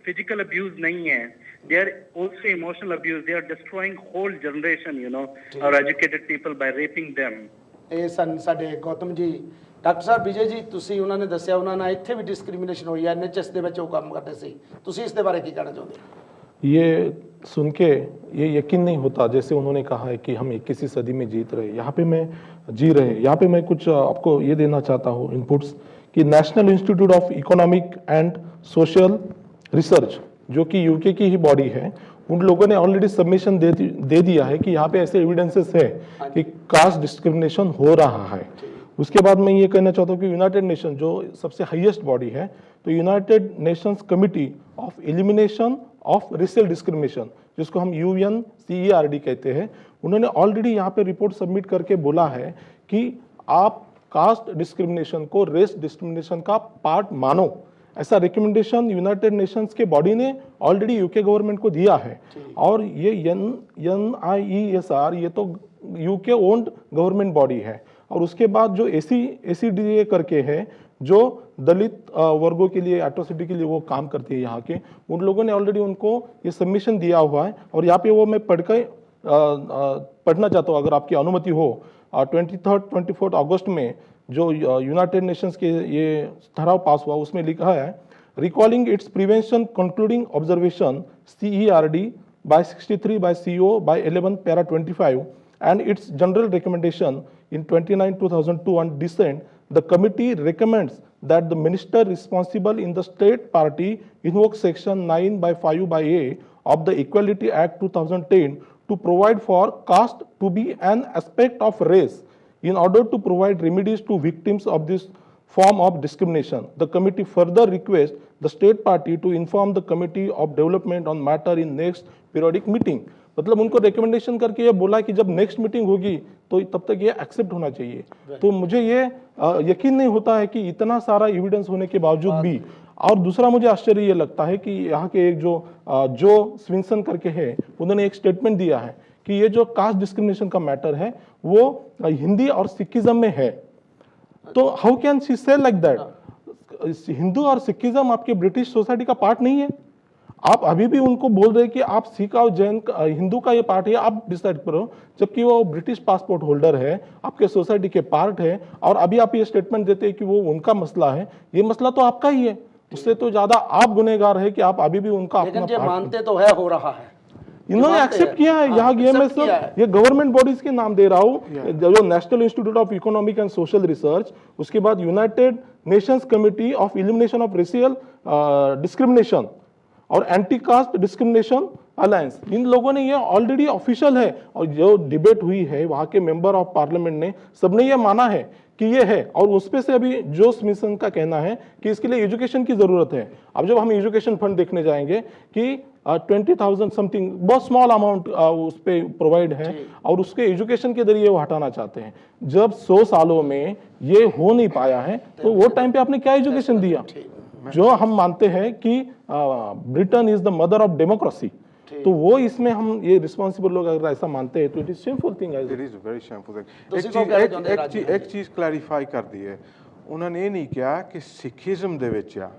फिजिकल अब्यूज नहीं है, they are also emotional abuse, they are destroying whole generation, you know, our educated people by raping them। ਇਹ ਸਨ ਸਾਡੇ ਗੌਤਮ ਜੀ। ਡਾਕਟਰ ਸਾਹਿਬ ਵਿਜੇ ਜੀ, ਤੁਸੀਂ ਉਹਨਾਂ ਨੇ ਦੱਸਿਆ ਉਹਨਾਂ ਨਾਲ ਇੱਥੇ ਵੀ ਡਿਸਕ੍ਰਿਮੀਨੇਸ਼ਨ ਹੋਈ ਹੈ, NHS ਦੇ ਵਿੱਚ ਉਹ ਕੰਮ ਕਰਦੇ ਸੀ, ਤੁਸੀਂ ਇਸ ਦੇ ਬਾਰੇ ਕੀ ਕਹਿਣਾ ਚਾਹੁੰਦੇ ਹੋ? ये सुन के ये यकीन नहीं होता जैसे उन्होंने कहा है कि हम 21वीं सदी में जीत रहे, यहाँ पे मैं जी रहे। यहाँ पे मैं कुछ आपको ये देना चाहता हूँ इनपुट्स कि national institute of economic and social research जो कि यूके की ही बॉडी है, उन लोगों ने ऑलरेडी सबमिशन दे दिया है कि यहाँ पे ऐसे एविडेंसेस है कि कास्ट डिस्क्रिमिनेशन हो रहा है। उसके बाद मैं ये कहना चाहता हूँ कि यूनाइटेड नेशन जो सबसे हाईएस्ट बॉडी है, तो United Nations committee of elimination of racial discrimination जिसको हम UNCERD कहते हैं, उन्होंने ऑलरेडी यहाँ पे रिपोर्ट सबमिट करके बोला है कि आप कास्ट डिस्क्रिमिनेशन को रेस डिस्क्रिमिनेशन का पार्ट मानो। ऐसा रिकमेंडेशन यूनाइटेड नेशंस के बॉडी ने ऑलरेडी यूके गवर्नमेंट को दिया है। और ये NIESR ये तो यूके ओन्ड गवर्नमेंट बॉडी है। और उसके बाद जो ACDA करके है जो दलित वर्गों के लिए एट्रोसिटी के लिए वो काम करती है यहाँ के, उन लोगों ने ऑलरेडी उनको ये सबमिशन दिया हुआ है। और यहाँ पे वो मैं पढ़ना चाहता हूँ अगर आपकी अनुमति हो। 24 अगस्त में जो यूनाइटेड नेशंस के ये ठहराव पास हुआ उसमें लिखा है, recalling it's prevention concluding observation CERD by 63 by CO by 11 para 25 and its general recommendation in 29/2002 on dissent, the committee recommends that the minister responsible in the state party invoke section 9 by 5 by A of the Equality Act 2010 to provide for caste to be an aspect of race in order to provide remedies to victims of this form of discrimination. The committee further requests the state party to inform the committee of development on matter in next periodic meeting। मतलब उनको recommendation करके ये बोला कि जब next meeting होगी तो तब तक ये एक्सेप्ट होना चाहिए। तो मुझे ये यकीन नहीं होता है कि इतना सारा एविडेंस होने के बावजूद भी। और दूसरा मुझे आश्चर्य ये लगता है कि यहाँ के एक जो स्विंसन करके है, उन्होंने एक स्टेटमेंट दिया है कि ये जो कास्ट डिस्क्रिमिनेशन का मैटर है वो हिंदी और सिखिज्म में है। तो हाउ कैन शी से लाइक दैट? हिंदू और सिखिज्म आपके ब्रिटिश सोसाइटी का पार्ट नहीं है। आप अभी भी उनको बोल रहे कि आप सिख और जैन हिंदू का ये पार्ट है, आप डिसाइड करो, जबकि वो ब्रिटिश पासपोर्ट होल्डर है, आपके सोसाइटी के पार्ट है। और अभी आप ये स्टेटमेंट देते हैं कि वो उनका मसला है। ये मसला तो आपका ही है, उससे तो ज्यादा आप गुनहगार है कि आप अभी भी उनका अपना पार्ट मानते तो है, हो रहा है। इन्होंने एक्सेप्ट किया है। यहाँ ये गवर्नमेंट बॉडीज के नाम दे रहा हूँ, जो national institute of economic and social research, उसके बाद United Nations committee of elimination of racial discrimination और एंटी कास्ट डिस्क्रिमिनेशन अलायंस, इन लोगों ने ये ऑलरेडी ऑफिशियल है। और जो डिबेट हुई है वहाँ के मेंबर ऑफ पार्लियामेंट ने सबने ये माना है कि ये है। और उसपे से अभी जो स्मिसन का कहना है कि इसके लिए एजुकेशन की जरूरत है। अब जब हम एजुकेशन फंड देखने जाएंगे कि 20,000 समथिंग बहुत स्मॉल अमाउंट उस पर प्रोवाइड है और उसके एजुकेशन के जरिए वो हटाना चाहते हैं। जब 100 सालों में ये हो नहीं पाया है तो वो टाइम पे आपने क्या एजुकेशन दिया? जो हम मानते हैं कि Britain is the mother of democracy, तो वो इसमें हम ये रिस्पॉन्सिबल लोग अगर ऐसा मानते हैं तो it is shameful thing. It is very shameful thing. एक चीज क्लैरिफाई कर दी है, उन्होंने ये नहीं किया कि सिखिज्म ਦੇ ਵਿੱਚ ਆ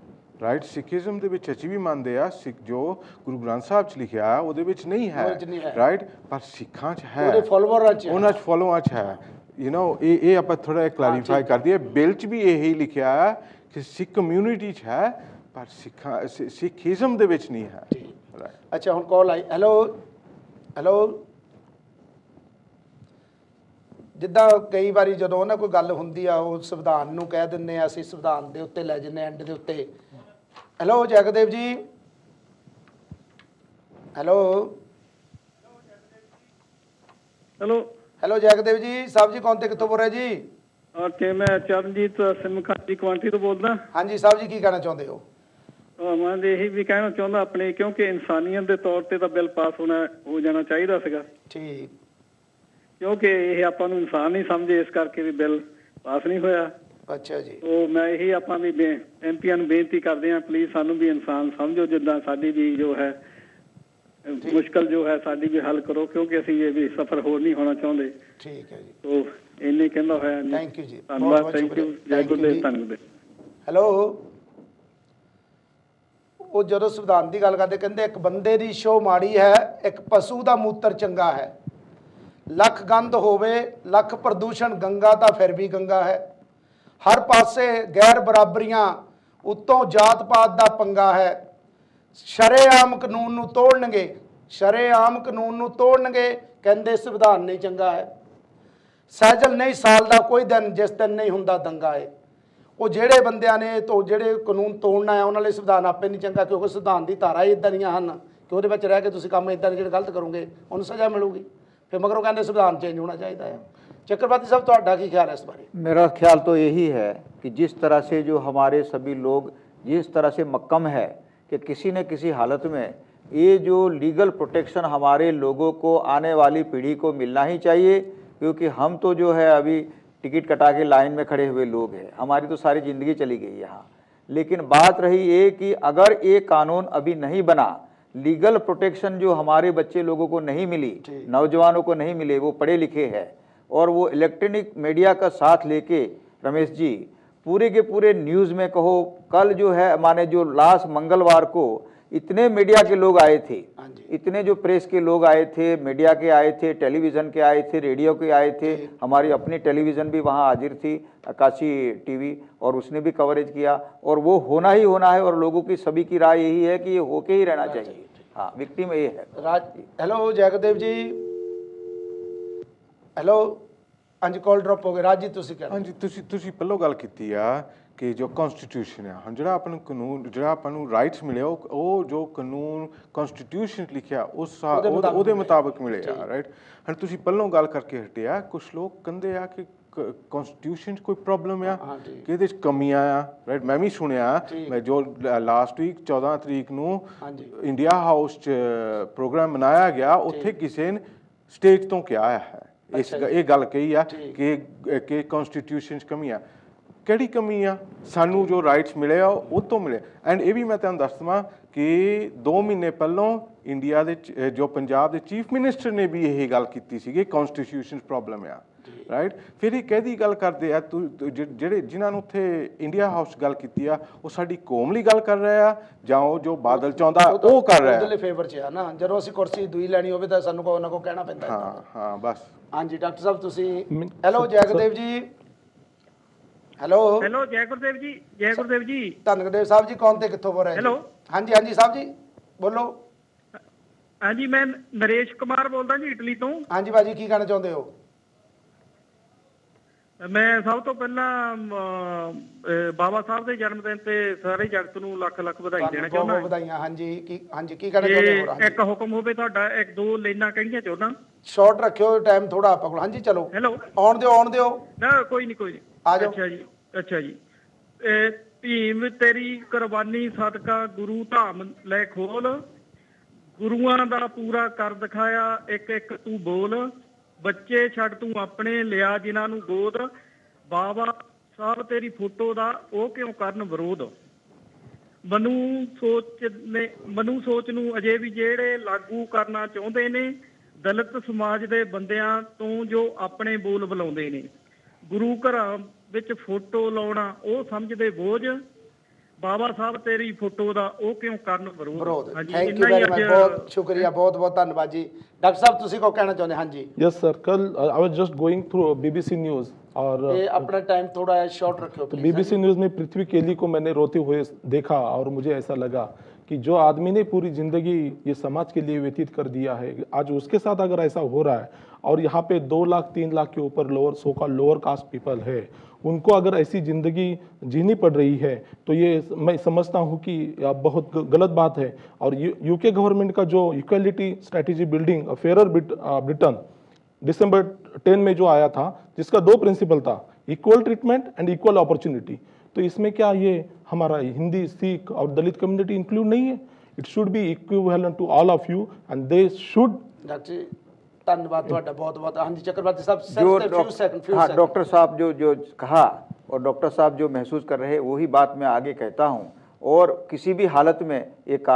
ਰਾਈਟ, ਸਿੱਖੀਜ਼ਮ ਦੇ ਵਿੱਚ ਅਸੀਂ ਵੀ ਮੰਨਦੇ ਆ, ਸਿੱਖ ਜੋ ਗੁਰੂ ਗ੍ਰੰਥ ਸਾਹਿਬ 'ਚ ਲਿਖਿਆ ਉਹਦੇ ਵਿੱਚ ਨਹੀਂ ਹੈ ਰਾਈਟ, ਪਰ ਸਿੱਖਾਂ 'ਚ ਹੈ, ਉਹਨਾਂ 'ਚ ਫੋਲੋਅਰਾਂ 'ਚ ਹੈ। ਯੂ نو ਇਹ ਆਪਾਂ ਥੋੜਾ ਕਲੈਰੀਫਾਈ ਕਰ ਦਈਏ। ਬਿੱਲ 'ਚ ਵੀ ਇਹੀ ਲਿਖਿਆ ਹੈ ਕਿ ਸਿੱਖ ਕਮਿਊਨਿਟੀ 'ਚ ਹੈ ਪਰ ਸਿੱਖੀਜ਼ਮ ਦੇ ਵਿੱਚ ਨਹੀਂ ਹੈ। अच्छा ਹੁਣ कॉल आई। हेलो हेलो ਜਿੱਦਾਂ ਕਈ ਵਾਰੀ ਜਦੋਂ ਉਹਨਾਂ ਕੋਈ ਗੱਲ ਹੁੰਦੀ ਆ ਉਹ ਸੰਵਿਧਾਨ ਨੂੰ ਕਹਿ ਦਿੰਦੇ ਆ, ਅਸੀਂ ਸੰਵਿਧਾਨ ਦੇ ਉੱਤੇ ਲੈ ਜੰਨੇ ਐਂਡ ਦੇ ਉੱਤੇ। Hello Jagdev ji, hello hello hello Jagdev जी साहब जी, कौन थे कितों बोल रहे जी? ओके, मैं चरणजीत सिमखानी क्वांटी तो बोलदा। हाँ जी साहब जी, की कहना चाहते हो? मैं यही भी कहना चाहता अपने, क्योंकि इंसानियत के तौर पर तो बिल पास हो जाना चाहिए सीगा। ठीक, क्योंकि ये आपां नूं इंसान नहीं समझे, इस करके भी बिल पास नहीं होया। अच्छा जी। तो मैं यही आपां भी एमपीआं नूं बेनती करते हैं, प्लीज़ सानू भी इंसान समझो, जिद्दां साडी भी जो है मुश्किल जो है साडी भी हल करो, क्योंकि असीं ये भी सफर होर नहीं होना चाहते। ठीक है जी। तो इन्ने कहंदा होया जी। थैंक यू जी, धन्यवाद, थैंक यू, जय गुरुदेव, धन्यवाद। ਹੈਲੋ, ਉਹ ਜਦੋਂ ਸੰਵਿਧਾਨ ਦੀ ਗੱਲ ਕਰਦੇ ਕਹਿੰਦੇ ਇੱਕ ਬੰਦੇ ਦੀ ਸ਼ੋ ਮਾੜੀ ਹੈ, ਇੱਕ ਪਸ਼ੂ ਦਾ ਮੂਤਰ ਚੰਗਾ ਹੈ। ਲੱਖ ਗੰਦ ਹੋਵੇ ਲੱਖ ਪ੍ਰਦੂਸ਼ਣ, ਗੰਗਾ ਤਾਂ ਫਿਰ ਵੀ ਗੰਗਾ ਹੈ। ਹਰ ਪਾਸੇ ਗੈਰ ਬਰਾਬਰੀਆਂ, ਉੱਤੋਂ ਜਾਤ ਪਾਤ ਦਾ ਪੰਗਾ ਹੈ। ਸ਼ਰੇਆਮ ਕਾਨੂੰਨ ਨੂੰ ਤੋੜਨਗੇ, ਸ਼ਰੇਆਮ ਕਾਨੂੰਨ ਨੂੰ ਤੋੜਨਗੇ, ਕਹਿੰਦੇ ਸੰਵਿਧਾਨ ਨਹੀਂ ਚੰਗਾ ਹੈ। ਸਹਿਜਲ ਨਹੀਂ ਸਾਲ ਦਾ ਕੋਈ ਦਿਨ ਜਿਸ ਦਿਨ ਨਹੀਂ ਹੁੰਦਾ ਦੰਗਾ ਹੈ। ਉਹ ਜਿਹੜੇ ਬੰਦਿਆਂ ਨੇ ਤੋਂ ਜਿਹੜੇ ਕਾਨੂੰਨ ਤੋੜਨਾ ਹੈ ਉਹਨਾਂ ਲਈ ਸੰਵਿਧਾਨ ਆਪੇ ਨਹੀਂ ਚੰਗਾ, ਕਿਉਂਕਿ ਸੰਵਿਧਾਨ ਦੀ ਧਾਰਾ ਹੀ ਇੱਦਾਂ ਦੀਆਂ ਹਨ ਕਿ ਉਹਦੇ ਵਿੱਚ ਰਹਿ ਕੇ ਤੁਸੀਂ ਕੰਮ ਇੱਦਾਂ ਦੇ ਜਿਹੜੇ ਗਲਤ ਕਰੋਗੇ ਉਹਨੂੰ ਸਜ਼ਾ ਮਿਲੂਗੀ। ਫਿਰ ਮਗਰੋਂ ਕਹਿੰਦੇ ਸੰਵਿਧਾਨ ਚੇਂਜ होना चाहिए है। चक्रवर्ती साहब, ਤੁਹਾਡਾ ਕੀ ख्याल है इस बारे? मेरा ख्याल तो यही है कि जिस तरह से जो हमारे सभी लोग जिस तरह से मक्कम है कि किसी न किसी हालत में ये जो लीगल प्रोटेक्शन हमारे लोगों को, आने वाली पीढ़ी को मिलना ही चाहिए, क्योंकि हम तो जो है अभी टिकट कटा के लाइन में खड़े हुए लोग हैं, हमारी तो सारी ज़िंदगी चली गई यहाँ। लेकिन बात रही ये कि अगर ये कानून अभी नहीं बना, लीगल प्रोटेक्शन जो हमारे बच्चे लोगों को नहीं मिली, नौजवानों को नहीं मिले, वो पढ़े लिखे हैं और वो इलेक्ट्रॉनिक मीडिया का साथ लेके रमेश जी पूरे के पूरे न्यूज़ में कहो, कल जो है माने जो लास्ट मंगलवार को इतने मीडिया के लोग आए थे, इतने जो प्रेस के लोग आए थे, मीडिया के आए थे, टेलीविज़न के आए थे, रेडियो के आए थे, हमारी अपनी टेलीविज़न भी वहाँ हाजिर थी, आकाशी टीवी, और उसने भी कवरेज किया। और वो होना ही होना है, और लोगों की सभी की राय यही है कि ये होके ही रहना चाहिए। हाँ, विक्टिम ये है। राज, हेलो जयदेव जी, हेलो, हाँ जी, कॉल ड्रॉप हो गई। राज जी तुसी क्या? हाँ जी, तुसी पहलों गल कीती आ कि जो कॉन्स्टिट्यूशन है, हम जिहड़ा अपन कानून, जिहड़ा अपन नूं राइट्स मिले, वो जो कानून कॉन्स्टिट्यूशन लिखिया उस ਉਹਦੇ ਮੁਤਾਬਕ ਮਿਲੇ ਆ, ਰਾਈਟ। ਹਾਂ, ਤੁਸੀਂ ਪਹਿਲੋਂ ਗੱਲ ਕਰਕੇ ਹਟਿਆ, ਕੁਝ ਲੋਕ ਕਹਿੰਦੇ ਆ ਕਿ ਕॉन्स्टिट्यूशन 'ਚ ਕੋਈ ਪ੍ਰੋਬਲਮ ਆ, ਕਿ ਇਹਦੇ 'ਚ ਕਮੀਆਂ ਆ, ਰਾਈਟ। ਮੈਂ ਵੀ ਸੁਣਿਆ, ਮੈਂ ਜੋ ਲਾਸਟ ਵੀਕ 14 ਤਰੀਕ ਨੂੰ ਇੰਡੀਆ ਹਾਊਸ 'ਚ ਪ੍ਰੋਗਰਾਮ ਮਨਾਇਆ ਗਿਆ, ਉੱਥੇ ਕਿਸੇ ਨੇ ਸਟੇਜ ਤੋਂ ਕਿਹਾ ਹੈ ਇਹ ਗੱਲ ਕਹੀ ਆ ਕਿ ਕॉन्स्टिट्यूशन 'ਚ ਕਮੀਆਂ। ਕਿਹੜੀ ਕਮੀ ਆ? ਸਾਨੂੰ ਜੋ ਰਾਈਟਸ ਮਿਲੇ ਆ ਉਹ ਤੋਂ ਮਿਲੇ। ਐਂਡ ਇਹ ਵੀ ਮੈਂ ਤੁਹਾਨੂੰ ਦੱਸ ਦੇਵਾਂ ਕਿ 2 ਮਹੀਨੇ ਪਹਿਲਾਂ ਇੰਡੀਆ ਦੇ ਜੋ ਪੰਜਾਬ ਦੇ ਚੀਫ ਮਿਨਿਸਟਰ ਨੇ ਵੀ ਇਹ ਗੱਲ ਕੀਤੀ ਸੀਗੀ, ਕॉन्स्टिट्यूशन ਪ੍ਰੋਬਲਮ ਆ, ਰਾਈਟ। ਫਿਰ ਇਹ ਕਿਹਦੀ ਗੱਲ ਕਰਦੇ ਆ? ਜਿਹੜੇ ਜਿਨ੍ਹਾਂ ਨੂੰ ਉੱਥੇ ਇੰਡੀਆ ਹਾਊਸ ਗੱਲ ਕੀਤੀ ਆ, ਉਹ ਸਾਡੀ ਕੌਮ ਲਈ ਗੱਲ ਕਰ ਰਹੇ ਆ ਜਾਂ ਉਹ ਜੋ ਬਾਦਲ ਚਾਹੁੰਦਾ ਉਹ ਕਰ ਰਿਹਾ? ਉਹਦੇ ਫੇਵਰ 'ਚ ਆ ਨਾ, ਜਦੋਂ ਅਸੀਂ ਕੁਰਸੀ ਦੂਈ ਲੈਣੀ ਹੋਵੇ ਤਾਂ ਸਾਨੂੰ ਕੋਈ ਨਾ ਕੋਈ ਕਹਿਣਾ ਪੈਂਦਾ। ਹਾਂ ਹਾਂ, ਬਸ। ਹਾਂਜੀ ਡਾਕਟਰ ਸਾਹਿਬ ਤੁਸੀਂ, ਹੈਲੋ ਜੈਗਦੇਵ ਜੀ, हेलो हेलो, जय गुरुदेव जी, जय गुरुदेव जी। धनगदेव साहब जी, कौन थे कितों बोल रहे हैं? हेलो, हाँ जी, हाँ जी साहब जी बोलो। हाँ जी, मैं नरेश कुमार बोलदा जी, इटली तो। हाँ जी भाजी, की कहना चाहते हो? मैं सब तो पहला बाबा साहब के जन्मदिन ते सारे जगत नूं लख लख बधाई देना चाहुंदा। बहुत बधाइयां। हाँ जी, की कहना चाहते हो? एक हुक्म होवे तुहाडा, एक दो लाइनां कहियां चाहुंदा। शॉर्ट रखियो, टाइम थोड़ा आपको। हाँ जी चलो, हेलो, आउण दिओ ना, कोई नहीं कोई नहीं, आ जाओ। अच्छा जी, अच्छा जी। भीम तेरी कुर्बानी सदका गुरु धाम ले खोल, गुरुआं दा पूरा कर दिखाया एक एक तू बोल, बच्चे छड़ तू अपने लिया जिन्हां नूं गोद, बाबा साहब तेरी फोटो दा ओ क्यों करन विरोध, मनु सोच नूं अजे भी जेड़े लागू करना चाहुंदे ने, दलित समाज दे बंदियां तो जो अपने बोल बुलाउंदे ने, गुरु घरां विच फोटो लाउणा ओ समझदे बोझ, बाबा साहब तेरी फोटो दा ओ क्यों करन विरोध। हाँ जी, थैंक यू वेरी मच, बहुत शुक्रिया, बहुत बहुत धन्यवाद जी। डॉक्टर साहब तुसी को कहना चाहते? हाँ जी। यस सर, कल I was just going through BBC news और ये अपना टाइम थोड़ा शॉर्ट रखियो प्लीज। बीबीसी न्यूज़ में पृथ्वी केली को मैंने रोते हुए देखा और मुझे ऐसा लगा कि जो आदमी ने पूरी ज़िंदगी ये समाज के लिए व्यतीत कर दिया है, आज उसके साथ अगर ऐसा हो रहा है और यहाँ पे 2 लाख 3 लाख के ऊपर लोअर कास्ट पीपल है, उनको अगर ऐसी ज़िंदगी जीनी पड़ रही है तो ये मैं समझता हूँ कि बहुत गलत बात है। और यूके गवर्नमेंट का जो equality strategy building a fairer Britain December 10 में जो आया था, जिसका 2 प्रिंसिपल था, equal treatment and equal opportunity, तो इसमें क्या ये हमारा हिंदी, सिख और दलित कम्युनिटी इंक्लूड नहीं है? It should be equivalent to all of you and they should. धन्यवाद ਤੁਹਾਡਾ बहुत बहुत। हाँ जी चक्रवर्ती साहब, हाँ डॉक्टर साहब जो कहा और डॉक्टर साहब जो महसूस कर रहे हैं वही बात मैं आगे कहता हूँ। और किसी भी हालत में एक